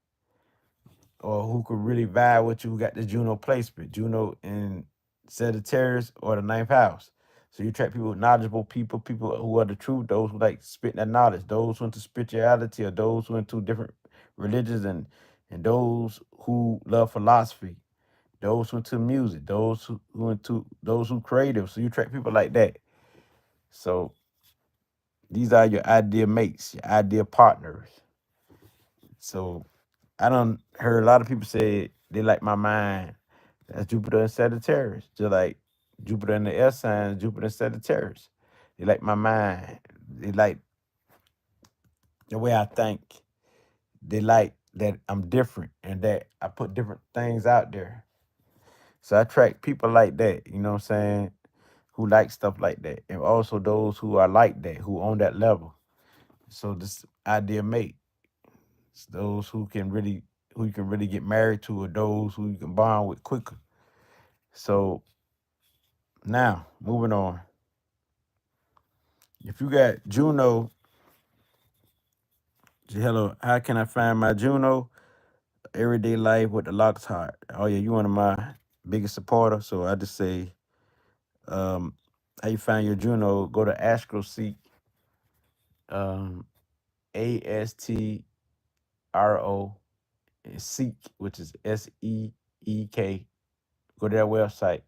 or who could really vibe with you, who got the Juno placement, Juno in Sagittarius or the ninth house. So you attract people, knowledgeable people, people who are the truth, those who like spitting that knowledge, those who into spirituality, or those who into different religions, and those who love philosophy, those who into music, those who creative. So you attract people like that. So these are your ideal mates, your ideal partners. So I done heard a lot of people say they like my mind. That's Jupiter and Sagittarius. Just like Jupiter in the air signs, Jupiter and Sagittarius. They like my mind. They like the way I think. They like that I'm different and that I put different things out there. So I attract people like that, you know what I'm saying, who like stuff like that. And also those who are like that, who on that level. So this ideal mate. It's those who you can really get married to, or those who you can bond with quicker. So now, moving on. If you got Juno, hello, how can I find my Juno? Everyday life with the Locks Heart. Oh yeah, you one of my biggest supporters. So I just say, how you find your Juno? Go to Astro Seek, um, ASTRO, and Seek, which is SEEK. Go to their website,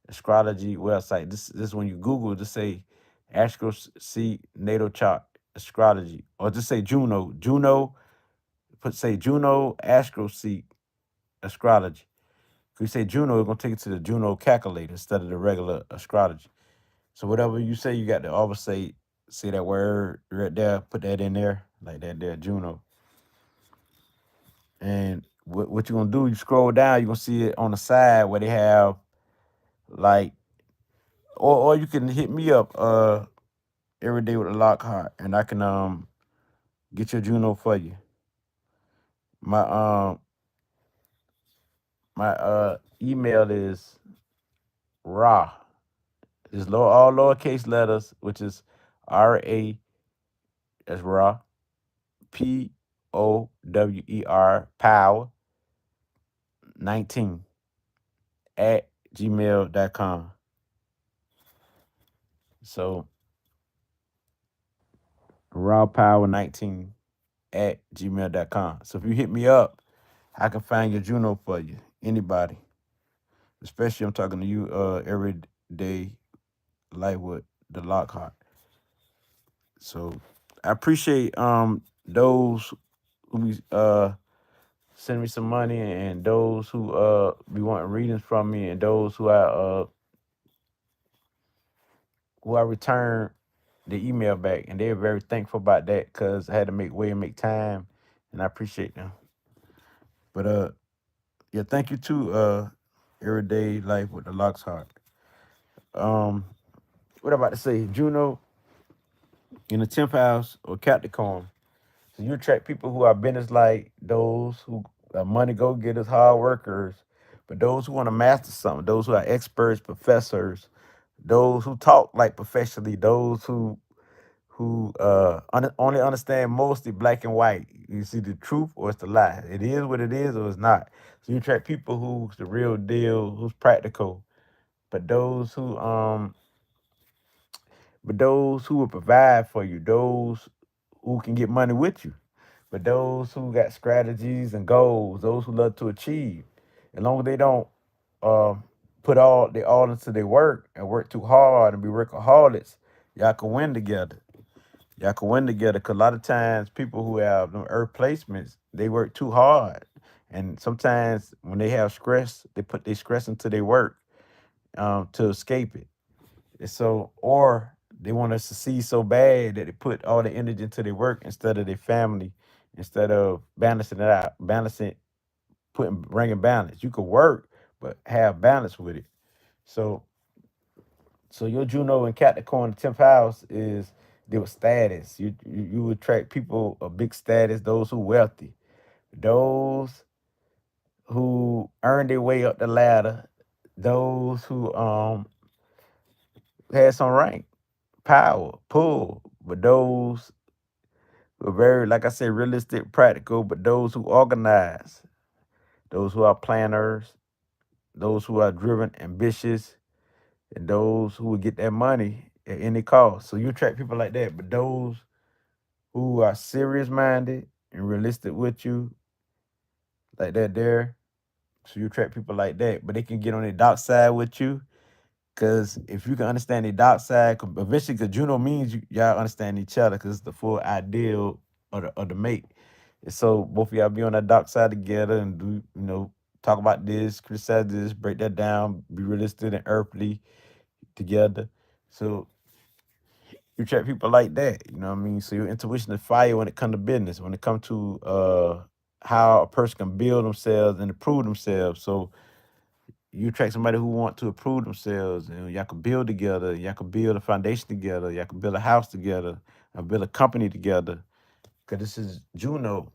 astrology website. This is when you Google, just say Astro Seek natal chart astrology, or just say Juno. Say Juno Astro Seek astrology. If you say Juno, it's gonna take it to the Juno calculator instead of the regular astrology. So whatever you say, you got to always say that word right there, put that in there, like that there, Juno. And what you're gonna do, you scroll down, you're gonna see it on the side where they have like, or you can hit me up every day with a Lockhart, and I can get your Juno for you. My email is raw. It's all lowercase letters, which is RA, that's raw, POWER, power 19 at gmail.com. So raw power 19 at gmail.com. So if you hit me up, I can find your Juno for you. Anybody. Especially I'm talking to you every day life with the Lockhart. So I appreciate those who be send me some money, and those who be wanting readings from me, and those who I return the email back, and they're very thankful about that because I had to make way and make time, and I appreciate them. But yeah, thank you too, Everyday Life with the Lockhart. Um, what I'm about to say, Juno in the 10th house or Capricorn. So you attract people who are business like, those who are money go getters, hard workers, but those who want to master something, those who are experts, professors, those who talk like professionally, those who only understand mostly black and white. You see the truth or it's the lie. It is what it is or it's not. So you attract people who's the real deal, who's practical, but those who will provide for you, those who can get money with you. But those who got strategies and goals, those who love to achieve, as long as they don't uh, put all into their work and work too hard and be workaholics, y'all can win together. Y'all can win together. Cause a lot of times people who have them earth placements, they work too hard. And sometimes when they have stress, they put their stress into their work to escape it. And so, or they want to succeed so bad that they put all the energy into their work instead of their family, instead of balancing it out, bringing balance. You could work, but have balance with it. So, so your Juno and Capricorn, the 10th house is deal with status. You attract people of big status, those who wealthy, those who earn their way up the ladder, those who had some rank, power, pull, but those who are very, like I said, realistic, practical, but those who organize, those who are planners, those who are driven, ambitious, and those who will get that money at any cost. So you attract people like that, but those who are serious minded and realistic with you, like that there. So you attract people like that, but they can get on the dark side with you. Cause if you can understand the dark side, eventually, cause Juno means y'all understand each other, cause it's the full ideal of the mate. And so both of y'all be on that dark side together and do, talk about this, criticize this, break that down, be realistic and earthly together. So you attract people like that, you know what I mean? So your intuition is fire when it comes to business, when it comes to how a person can build themselves and improve themselves. So you attract somebody who want to improve themselves, and y'all can build together, y'all can build a foundation together, y'all can build a house together, and build a company together. Cause this is Juno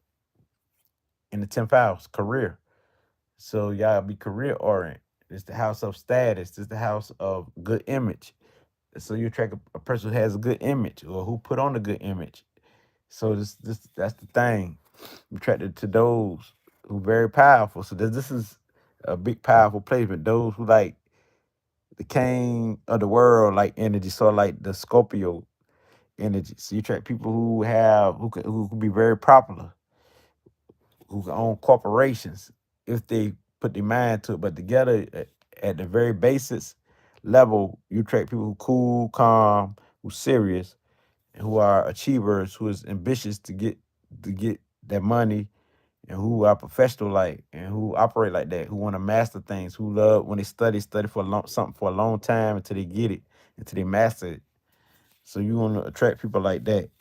in the 10th house, career. So y'all be career oriented. It's the house of status. It's the house of good image. So you attract a person who has a good image or who put on a good image. So this that's the thing. You attracted to those who very powerful. So this is a big powerful placement. Those who like the king of the world like energy, sort of like the Scorpio energy. So you attract people who can be very popular, who can own corporations if they put their mind to it. But together at the very basis level, you attract people who cool, calm, who serious, and who are achievers, who is ambitious to get that money, and who are professional like and who operate like that, who want to master things, who love when they study for something for a long time until they get it, until they master it. So you want to attract people like that.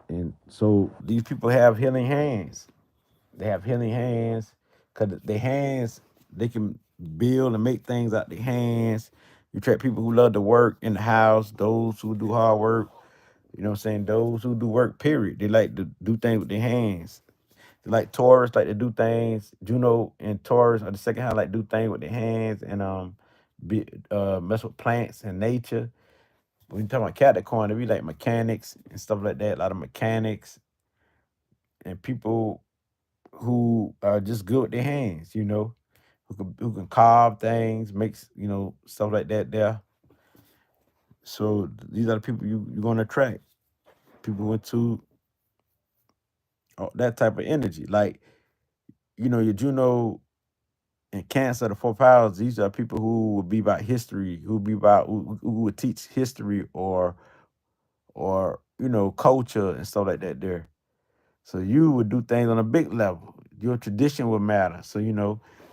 And so these people have healing hands. They have healing hands because their hands, they can build and make things out their hands. You attract people who love to work in the house, those who do hard work, you know what I'm saying? Those who do work, period. They like to do things with their hands. They like Taurus, like to do things. Juno and Taurus are the second house, like do things with their hands and mess with plants and nature. When you talk about Capricorn, they be like mechanics and stuff like that. A lot of mechanics and people who are just good with their hands, who can carve things, makes stuff like that there. So these are the people you're gonna attract. People into that type of energy. Like, your Juno and Cancer, the four powers, these are people who would be about history, who would teach history or culture and stuff like that there. So you would do things on a big level. Your tradition would matter. So,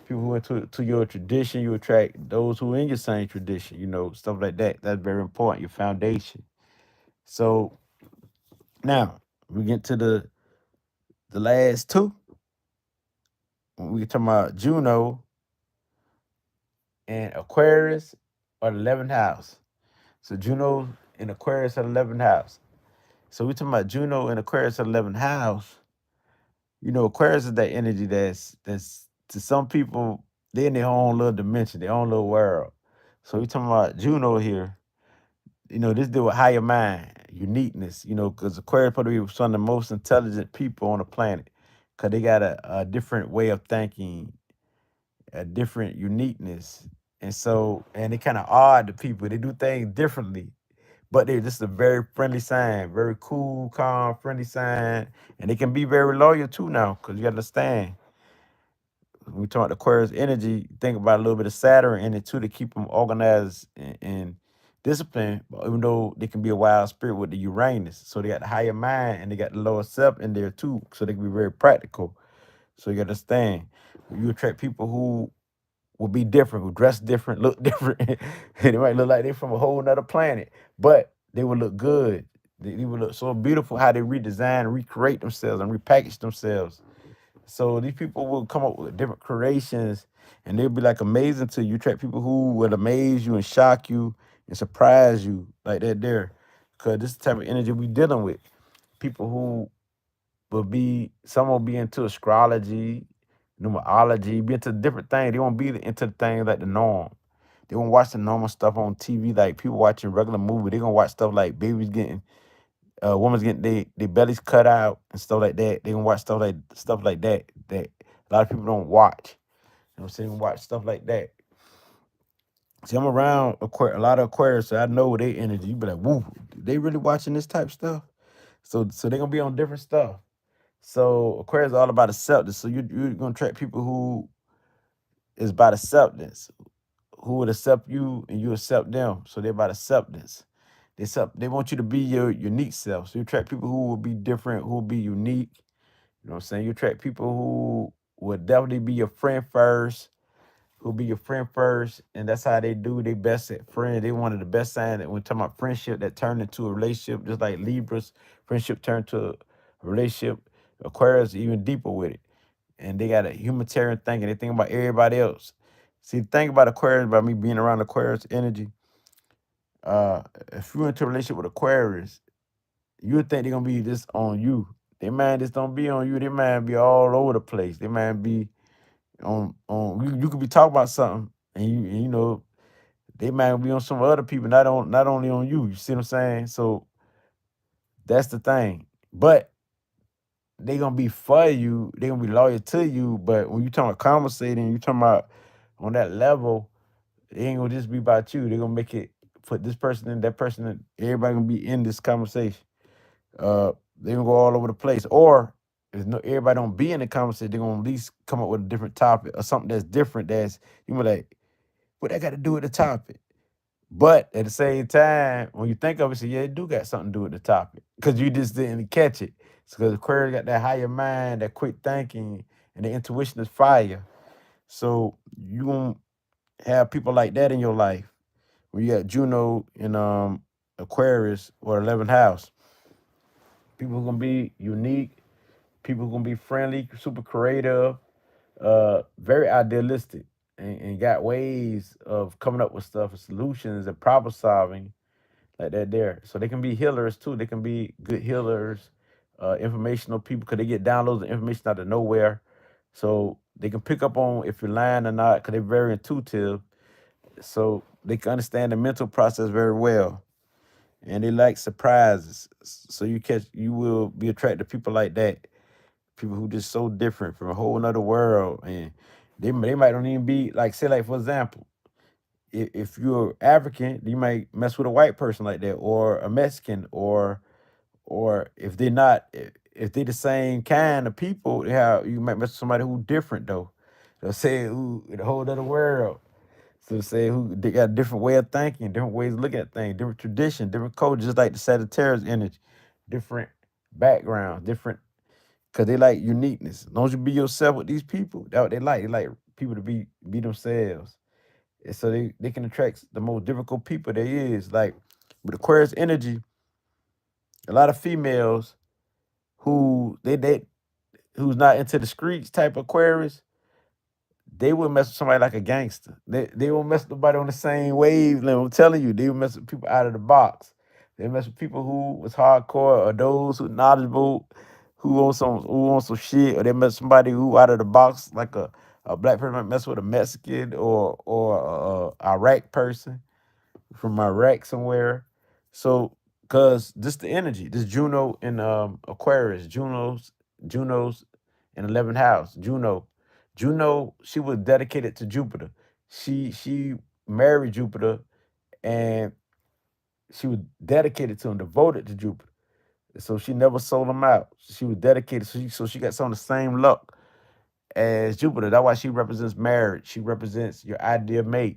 people who into your tradition, you attract those who are in your same tradition, stuff like that. That's very important, your foundation. So now we get to the last two. When we talking about Juno and Aquarius or the 11th house. So Juno and Aquarius at 11th house. So we talking about Juno and Aquarius at 11th house. Aquarius is that energy that's to some people, they in their own little dimension, their own little world. So we talking about Juno here. This deal with higher mind, uniqueness. Because Aquarius probably be some of the most intelligent people on the planet, because they got a different way of thinking, a different uniqueness, and they kind of odd to people. They do things differently, but they're just a very friendly sign, very cool, calm, friendly sign, and they can be very loyal too now. Because you understand, when we talk about Aquarius energy, think about a little bit of Saturn in it too to keep them organized and disciplined. But even though they can be a wild spirit with the Uranus, so they got the higher mind and they got the lower self in there too, so they can be very practical. So you understand, you attract people who will be different, who dress different, look different. They might look like they're from a whole nother planet, but they will look good. They will look so beautiful how they redesign, recreate themselves, and repackage themselves. So these people will come up with different creations, and they'll be like amazing to you. You attract people who will amaze you and shock you and surprise you like that there, because this is the type of energy we dealing with. People who some will be into astrology, numerology, be into different things. They won't be into the things like the norm. They won't watch the normal stuff on TV like people watching regular movie. They gonna watch stuff like babies getting, women's getting their bellies cut out and stuff like that. They gonna watch stuff like that that a lot of people don't watch. You know what I'm saying? Watch stuff like that. See, I'm around a lot of Aquarius, so I know their energy. You be like, woo, they really watching this type stuff. So they gonna be on different stuff. So Aquarius is all about acceptance. So you're gonna attract people who is about acceptance, who would accept you and you accept them. So they're about acceptance. They want you to be your unique self. So you attract people who will be different, who will be unique. You know what I'm saying? You attract people who will definitely be your friend first, who'll be your friend first, and that's how they do. They best at friends. They one of the best signs that when we're talking about friendship that turned into a relationship, just like Libras, friendship turned to a relationship. Aquarius even deeper with it. And they got a humanitarian thinking. They think about everybody else. See, the thing about Aquarius, about me being around Aquarius energy, if you're into a relationship with Aquarius, you would think they're gonna be just on you. They mind just don't be on you. They mind be all over the place. They mind be on you could be talking about something and they might be on some other people, not only on you. You see what I'm saying? So that's the thing. But they gonna be for you, they gonna be loyal to you. But when you talking about conversating, you talking about on that level, it ain't gonna just be about you. They gonna make it put this person in, that person in, everybody gonna be in this conversation. They gonna go all over the place. Or if no everybody don't be in the conversation, they gonna at least come up with a different topic or something that's different that's you be like, what that got to do with the topic? But at the same time, when you think of it, say, yeah, it do got something to do with the topic. Because you just didn't catch it. It's because Aquarius got that higher mind, that quick thinking, and the intuition is fire. So you gonna have people like that in your life. When you got Juno in Aquarius or 11th house. People who gonna be unique, people who gonna be friendly, super creative, very idealistic, and got ways of coming up with stuff and solutions and problem solving like that there. So they can be healers too. They can be good healers, informational people because they get downloads of information out of nowhere. So they can pick up on if you're lying or not because they're very intuitive. So they can understand the mental process very well. And they like surprises. So you will be attracted to people like that. People who just so different from a whole another world. And they might don't even be like, say, like, for example, if you're African, you might mess with a white person like that, or a Mexican, or if they're not, if they're the same kind of people, you might mess with somebody who different though. They'll say who in the whole other world. So say who they got a different way of thinking, different ways of looking at things, different tradition, different culture, just like the Sagittarius energy, different backgrounds, different because they like uniqueness. As long as you be yourself with these people, that's what they like. They like people to be themselves. And so they can attract the most difficult people there is. Like with Aquarius energy, a lot of females who who's not into the streets type Aquarius, they will mess with somebody like a gangster. They won't mess with nobody on the same wavelength. I'm telling you, they will mess with people out of the box. They mess with people who was hardcore or those who knowledgeable, who on some shit, or they mess with somebody who out of the box, like a black person might mess with a Mexican or a Iraq person from Iraq somewhere. So, cause this the energy, this Juno in Aquarius, Juno's in 11th house. Juno, she was dedicated to Jupiter. She married Jupiter, and she was dedicated to him, devoted to Jupiter. So she never sold him out. She was dedicated. So she got some of the same luck as Jupiter. That's why she represents marriage. She represents your ideal mate,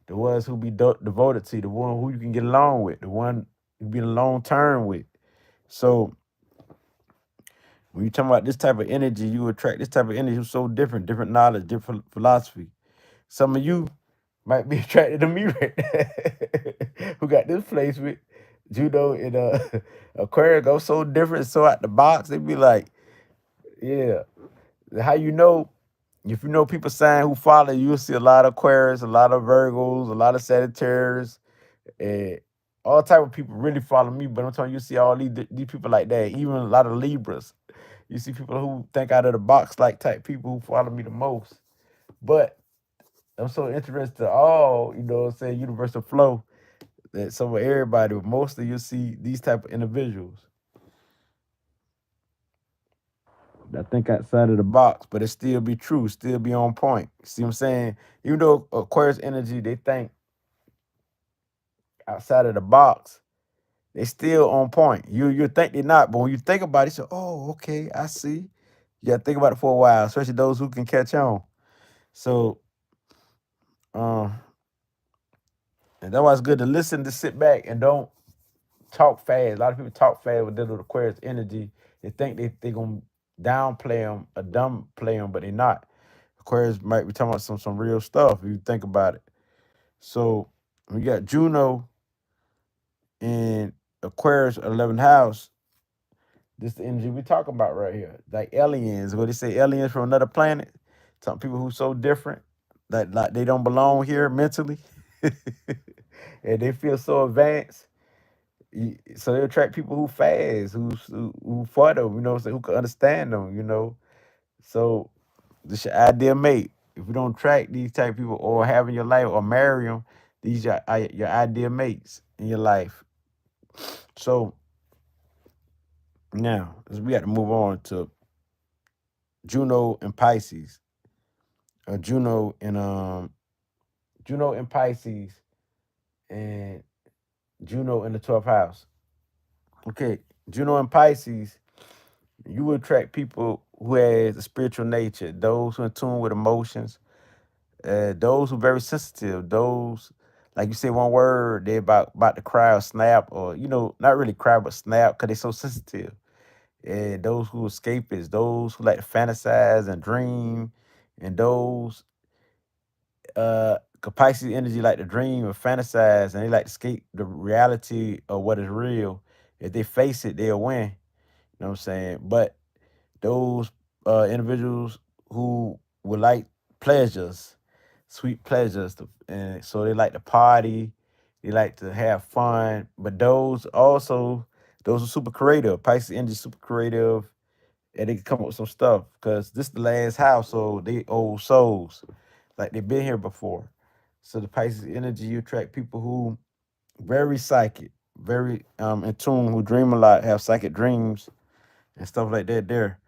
the ones who be devoted to you, the one who you can get along with, the one you be in a long term with. So when you talk about this type of energy, you attract this type of energy who's so different, different knowledge, different philosophy. Some of you might be attracted to me right now, who got this placement. Judo in Aquarius go so different, so out the box. They be like, yeah. How you know? If you know people saying who follow you, you'll see a lot of Aquarius, a lot of Virgos, a lot of Sagittarius, and all type of people really follow me. But I'm telling you, you see all these people like that. Even a lot of Libras. You see people who think out of the box like type people who follow me the most. But I'm so interested in all, what I'm saying, universal flow that some of everybody, but mostly you see these type of individuals that think outside of the box, but it still be true, still be on point. See what I'm saying? Even though Aquarius energy, they think outside of the box, they still on point. You think they're not, but when you think about it, you say, oh, okay, I see. You gotta think about it for a while, especially those who can catch on. So um and that's why it's good to listen, to sit back and don't talk fast. A lot of people talk fast with little Aquarius energy. They think they gonna downplay them or dumb play them, but they're not. Aquarius might be talking about some real stuff if you think about it. So we got Juno in Aquarius 11th house. This the energy we talking about right here. Like aliens, what they say, aliens from another planet. Some people who so different that like they don't belong here mentally. And they feel so advanced. So they attract people who fast, who for them, who can understand them. So this your ideal mate. If you don't track these type of people or have in your life or marry them, these your ideal mates in your life. So now we got to move on to Juno and Pisces. Uh, Juno and um Juno and Pisces and Juno in the 12th house. Okay, Juno and Pisces, you will attract people who has a spiritual nature, those who are in tune with emotions, those who are very sensitive, those like you say one word, they about to cry or snap, or not really cry but snap because they're so sensitive. And those who escapists, those who like to fantasize and dream, and those Pisces energy like to dream or fantasize, and they like to escape the reality of what is real. If they face it, they'll win. know what I'm saying? But those individuals who would like pleasures, sweet pleasures, and so they like to party, they like to have fun. But those are super creative. Pisces energy super creative, and they can come up with some stuff because this the last house, so they old souls, like they've been here before. So the Pisces energy, you attract people who very psychic, very in tune, who dream a lot, have psychic dreams and stuff like that there,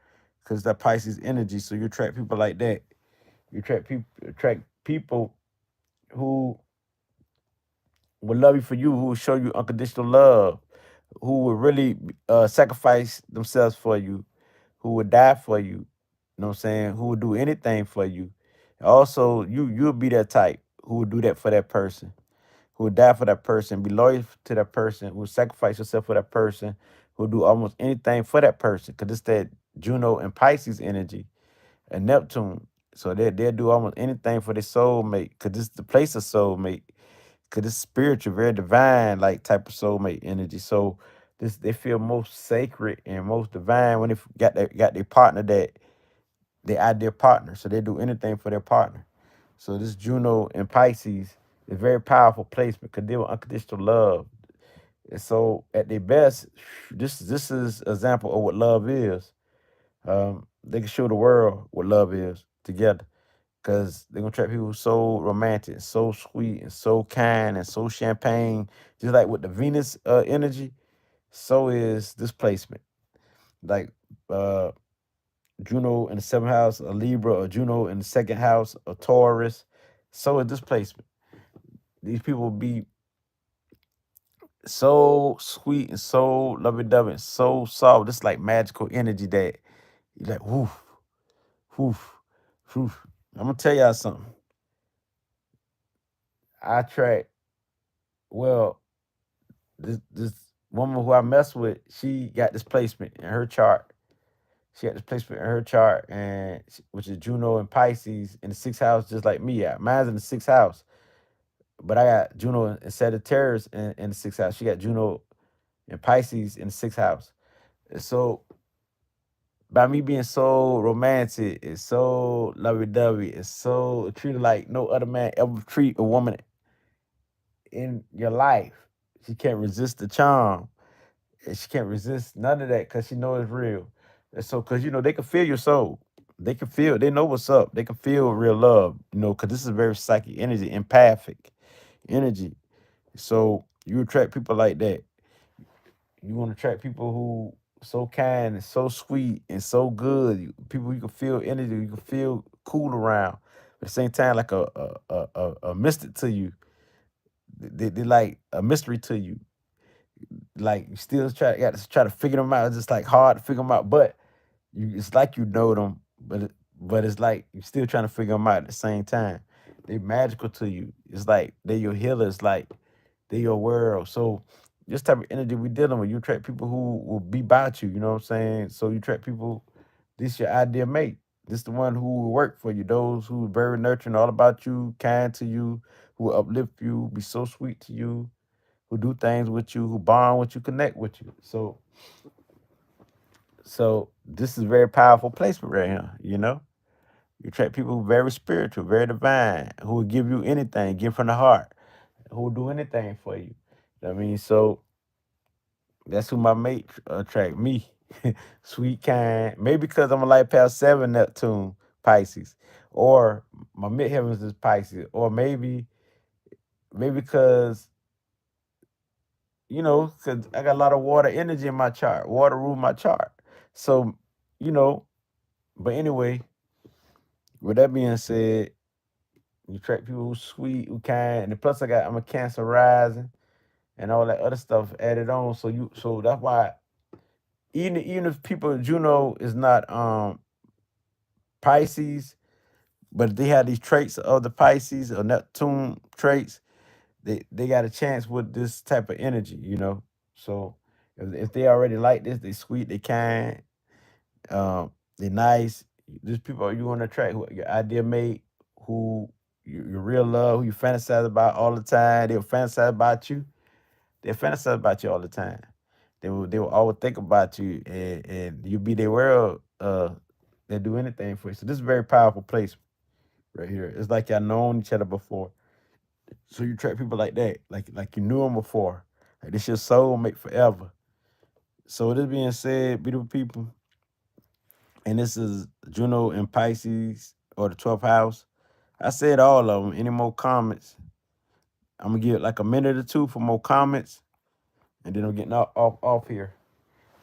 because that Pisces energy. So you attract people like that. You attract people who will love you for you, who will show you unconditional love, who will really sacrifice themselves for you, who would die for you. You know what I'm saying? Who would do anything for you. Also, you'll be that type who would do that for that person, who would die for that person, be loyal to that person, who would sacrifice yourself for that person, who would do almost anything for that person. Cause it's that Juno and Pisces energy and Neptune. So they'll do almost anything for their soulmate. Cause this is the place of soulmate. Cause it's spiritual, very divine, like type of soulmate energy. So this they feel most sacred and most divine when they got their partner, that their ideal partner. So they do anything for their partner. So this Juno and Pisces is a very powerful placement because they were unconditional love. And so at their best, this is an example of what love is. They can show the world what love is together. Cause they're gonna attract people so romantic, so sweet, and so kind, and so champagne. Just like with the Venus energy, so is this placement. Like uh Juno in the seventh house, a Libra, or Juno in the second house, a Taurus. So is this placement. These people will be so sweet and so lovey-dovey and so soft. This like magical energy that you like, woof, woof, woof. I'm gonna tell y'all something. I track well. This woman who I mess with, she got this placement in her chart. She got this placement in her chart, which is Juno and Pisces in the sixth house, just like me. Yeah, mine's in the sixth house, but I got Juno and Sagittarius in the sixth house. She got Juno and Pisces in the sixth house. So by me being so romantic, it's so lovey-dovey, it's so treated like no other man ever treat a woman in your life. She can't resist the charm. And she can't resist none of that because she knows it's real. And so, because they can feel your soul. They know what's up. They can feel real love, because this is very psychic energy, empathic energy. So you attract people like that. You want to attract people who so kind and so sweet and so good. People you can feel energy, you can feel cool around. At the same time, like a mystic to you. They like a mystery to you. Like you still got to try to figure them out. It's just like hard to figure them out, but it's like you know them, but it's like you're still trying to figure them out at the same time. They magical to you. It's like they your healers. Like they your world. So this type of energy we dealing with, you attract people who will be about you. You know what I'm saying? So you attract people. This your ideal mate. This the one who will work for you. Those who are very nurturing, all about you, kind to you, who will uplift you, be so sweet to you, who do things with you, who bond with you, connect with you. So this is a very powerful placement right here. You attract people who are very spiritual, very divine, who will give you anything, give from the heart, who will do anything for you. I mean, so that's who my mate attract me. Sweet, kind. Maybe because I'm a light past 7 Neptune Pisces, or my midheavens is Pisces, or maybe because because I got a lot of water energy in my chart. Water rule my chart. So, you know, but anyway, with that being said, you attract people who sweet, who kind, and plus I'm a Cancer rising and all that other stuff added on. So that's why even if people Juno is not Pisces, but they have these traits of the Pisces or Neptune traits, they got a chance with this type of energy. So if they already like this, they sweet, they kind, they nice. These people you want to attract, your ideal mate, who your real love, who you fantasize about all the time. They'll fantasize about you. They fantasize about you all the time. They will always think about you, and you be their world. They do anything for you. So this is a very powerful place right here. It's like y'all known each other before. So you attract people like that, like you knew them before. Like this your soulmate forever. So this being said, beautiful people, and this is Juno and Pisces or the 12th house. I said all of them. Any more comments? I'm gonna give it like a minute or two for more comments, and then I'm getting off here.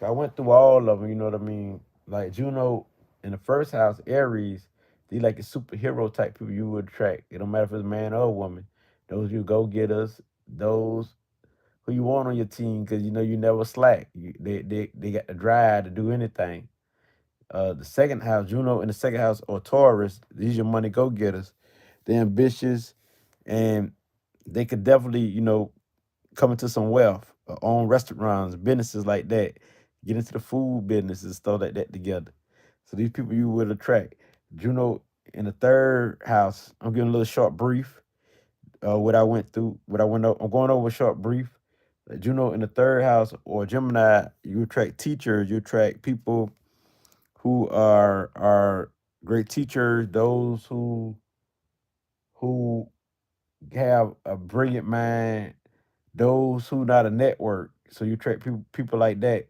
I went through all of them. You know what I mean? Like Juno in the first house, Aries. These like the superhero type people you would attract. It don't matter if it's a man or a woman. Those you go getters. Those who you want on your team because you know you never slack. They got the drive to do anything. The second house, Juno in the second house or Taurus, these your money go getters. They're ambitious and they could definitely, come into some wealth, own restaurants, businesses like that, get into the food business and stuff like that together. So these people you would attract. Juno in the third house, I'm giving a little short brief. What I went through, what I went over. I'm going over a short brief. Juno in the third house or Gemini, you attract teachers, you attract people who are great teachers, those who have a brilliant mind, those who not a network. So you attract people like that,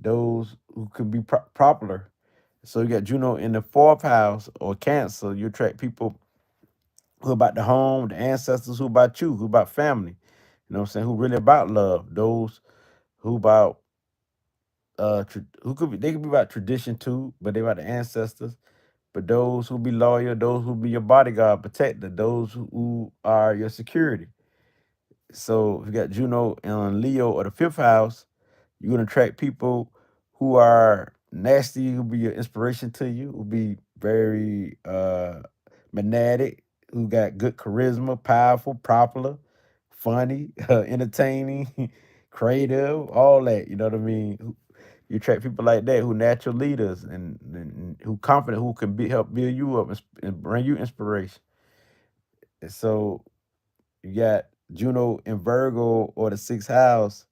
those who could be popular. So you got Juno in the fourth house or Cancer. You attract people who about the home, the ancestors, who about you, who about family. You know what I'm saying? Who really about love. Those who about who could be they could be about tradition too, but they about the ancestors. But those who be loyal, those who be your bodyguard, protector, those who are your security. So if you got Juno and Leo or the fifth house, you're gonna attract people who are nasty, who be your inspiration to you, who be very magnetic, who got good charisma, powerful, popular, funny, entertaining, creative, all that. You know what I mean? You attract people like that who natural leaders and who confident, who can help build you up and bring you inspiration. And so you got Juno in Virgo or the sixth house.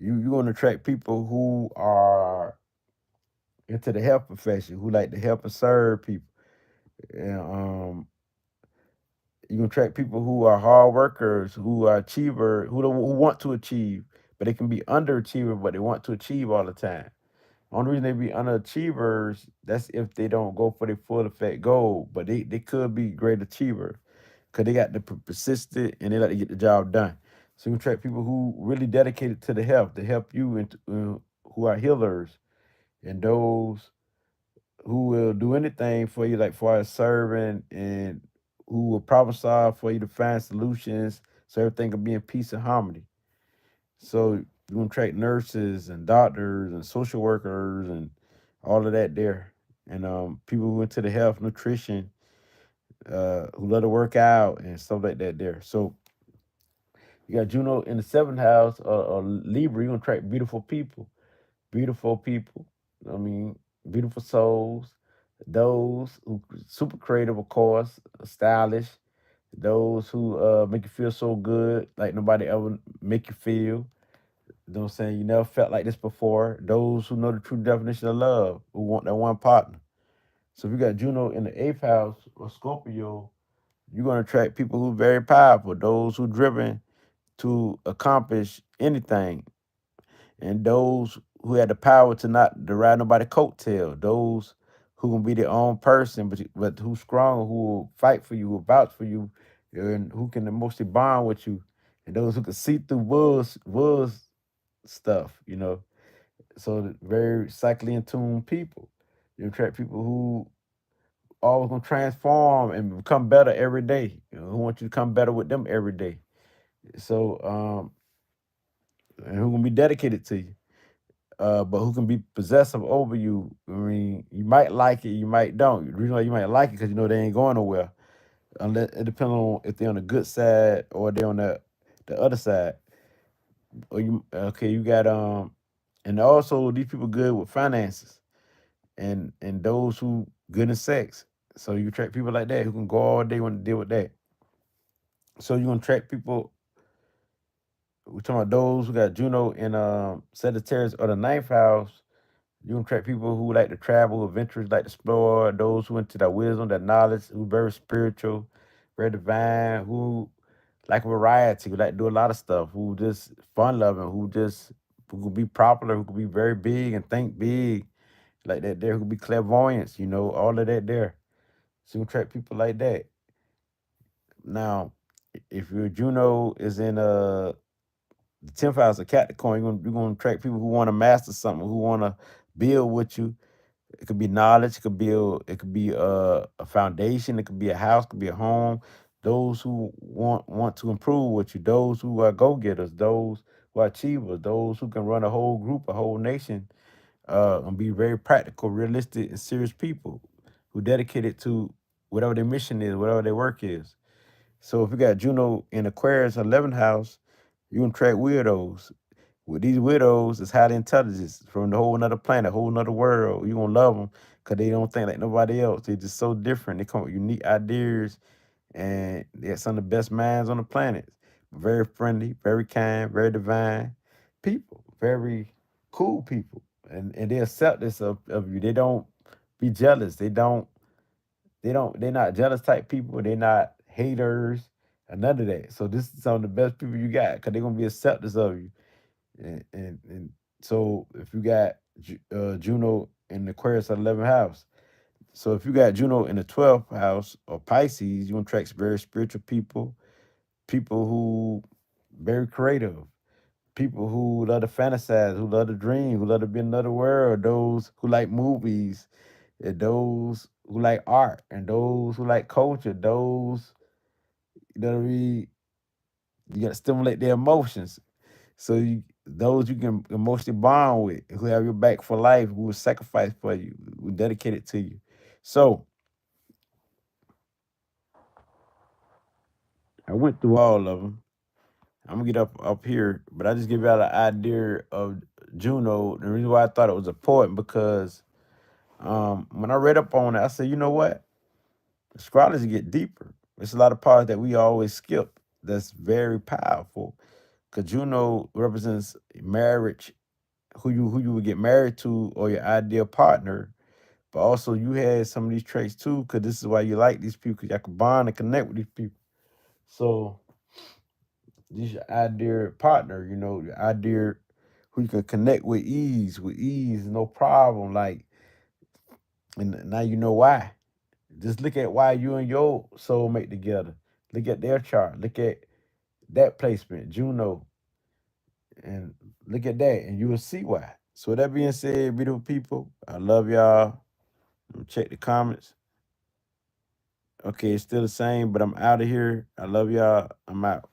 You're gonna attract people who are into the health profession, who like to help and serve people. And you can attract people who are hard workers, who are achiever, who want to achieve, but they can be underachiever, but they want to achieve all the time. Only reason they be underachievers, that's if they don't go for their full effect goal, but they could be great achievers because they got the persistent and they like to get the job done. So you attract people who really dedicated to the health, to help you, and who are healers, and those who will do anything for you, like for as serving, and who will problem solve for you to find solutions so everything can be in peace and harmony. So you're gonna attract nurses and doctors and social workers and all of that there. And people who into the health, nutrition, who love to work out and stuff like that there. So you got Juno in the seventh house, Libra, you're gonna attract beautiful people. Beautiful people. I mean, beautiful souls. Those who super creative, of course, stylish. Those who make you feel so good, like nobody ever make you feel. You know what I'm saying? You never felt like this before. Those who know the true definition of love, who want that one partner. So if you got Juno in the eighth house or Scorpio, you're gonna attract people who are very powerful, those who driven to accomplish anything, and those who had the power to not to ride nobody coattail, those who can be their own person, but who's strong, who will fight for you, who will vouch for you, and who can emotionally bond with you, and those who can see through was stuff, So very psychically in tune people. You attract people who always gonna transform and become better every day. Who want you to come better with them every day. So and who gonna be dedicated to you. But who can be possessive over you. I mean, you might like it, you might don't. The reason why you might like it because you know they ain't going nowhere. Unless it depends on if they're on the good side or they're on the other side. Or you got and also these people good with finances and those who good in sex. So you attract people like that who can go all day when to deal with that. So you're gonna attract people We're talking about those who got Juno in Sagittarius or the ninth house. You can attract people who like to travel, adventurous, like to explore, those who into that wisdom, that knowledge, who very spiritual, very divine, who like variety, who like to do a lot of stuff, who just fun loving, who could be popular, who could be very big and think big, like that there, who could be clairvoyance, all of that there. So you attract people like that. Now, if your Juno is in the 10th house of Capricorn, you're gonna attract people who want to master something, who want to build with you. It could be knowledge. It could be a foundation. It could be a house. It could be a home. Those who want to improve with you. Those who are go getters. Those who are achievers. Those who can run a whole group, a whole nation, and be very practical, realistic, and serious people who dedicated to whatever their mission is, whatever their work is. So if you got Juno in Aquarius 11th house, you can attract weirdos. With these widows, it's high intelligence from the whole another planet, whole another world. You gonna love them because they don't think like nobody else. They're just so different. They come with unique ideas, and they're some of the best minds on the planet. Very friendly, very kind, very divine people, very cool people, and they accept this of you. They don't be jealous. They're not jealous type people. They're not haters or none of that. So this is some of the best people you got because they're gonna be acceptors of you. And so if you got Juno in the Aquarius 11th house, so if you got Juno in the 12th house or Pisces, you attract very spiritual people, people who very creative, people who love to fantasize, who love to dream, who love to be in another world, those who like movies, and those who like art, and those who like culture, those that read, you got to stimulate their emotions. So those you can emotionally bond with, who have your back for life, who will sacrifice for you, who dedicated to you. So I went through all of them. I'm gonna get up here, but I just give y'all an idea of Juno. The reason why I thought it was important because when I read up on it, I said, you know what? Astrology get deeper. There's a lot of parts that we always skip. That's very powerful. Cause Juno represents marriage, who you would get married to, or your ideal partner. But also, you had some of these traits too, because this is why you like these people, because y'all can bond and connect with these people. So, this your ideal partner, your ideal who you can connect with ease, no problem. Like, and now you know why. Just look at why you and your soulmate together. Look at their chart. Look at that placement, Juno, and look at that, and you will see why. So, with that being said, beautiful people, I love y'all. Check the comments. Okay, it's still the same, but I'm out of here. I love y'all. I'm out.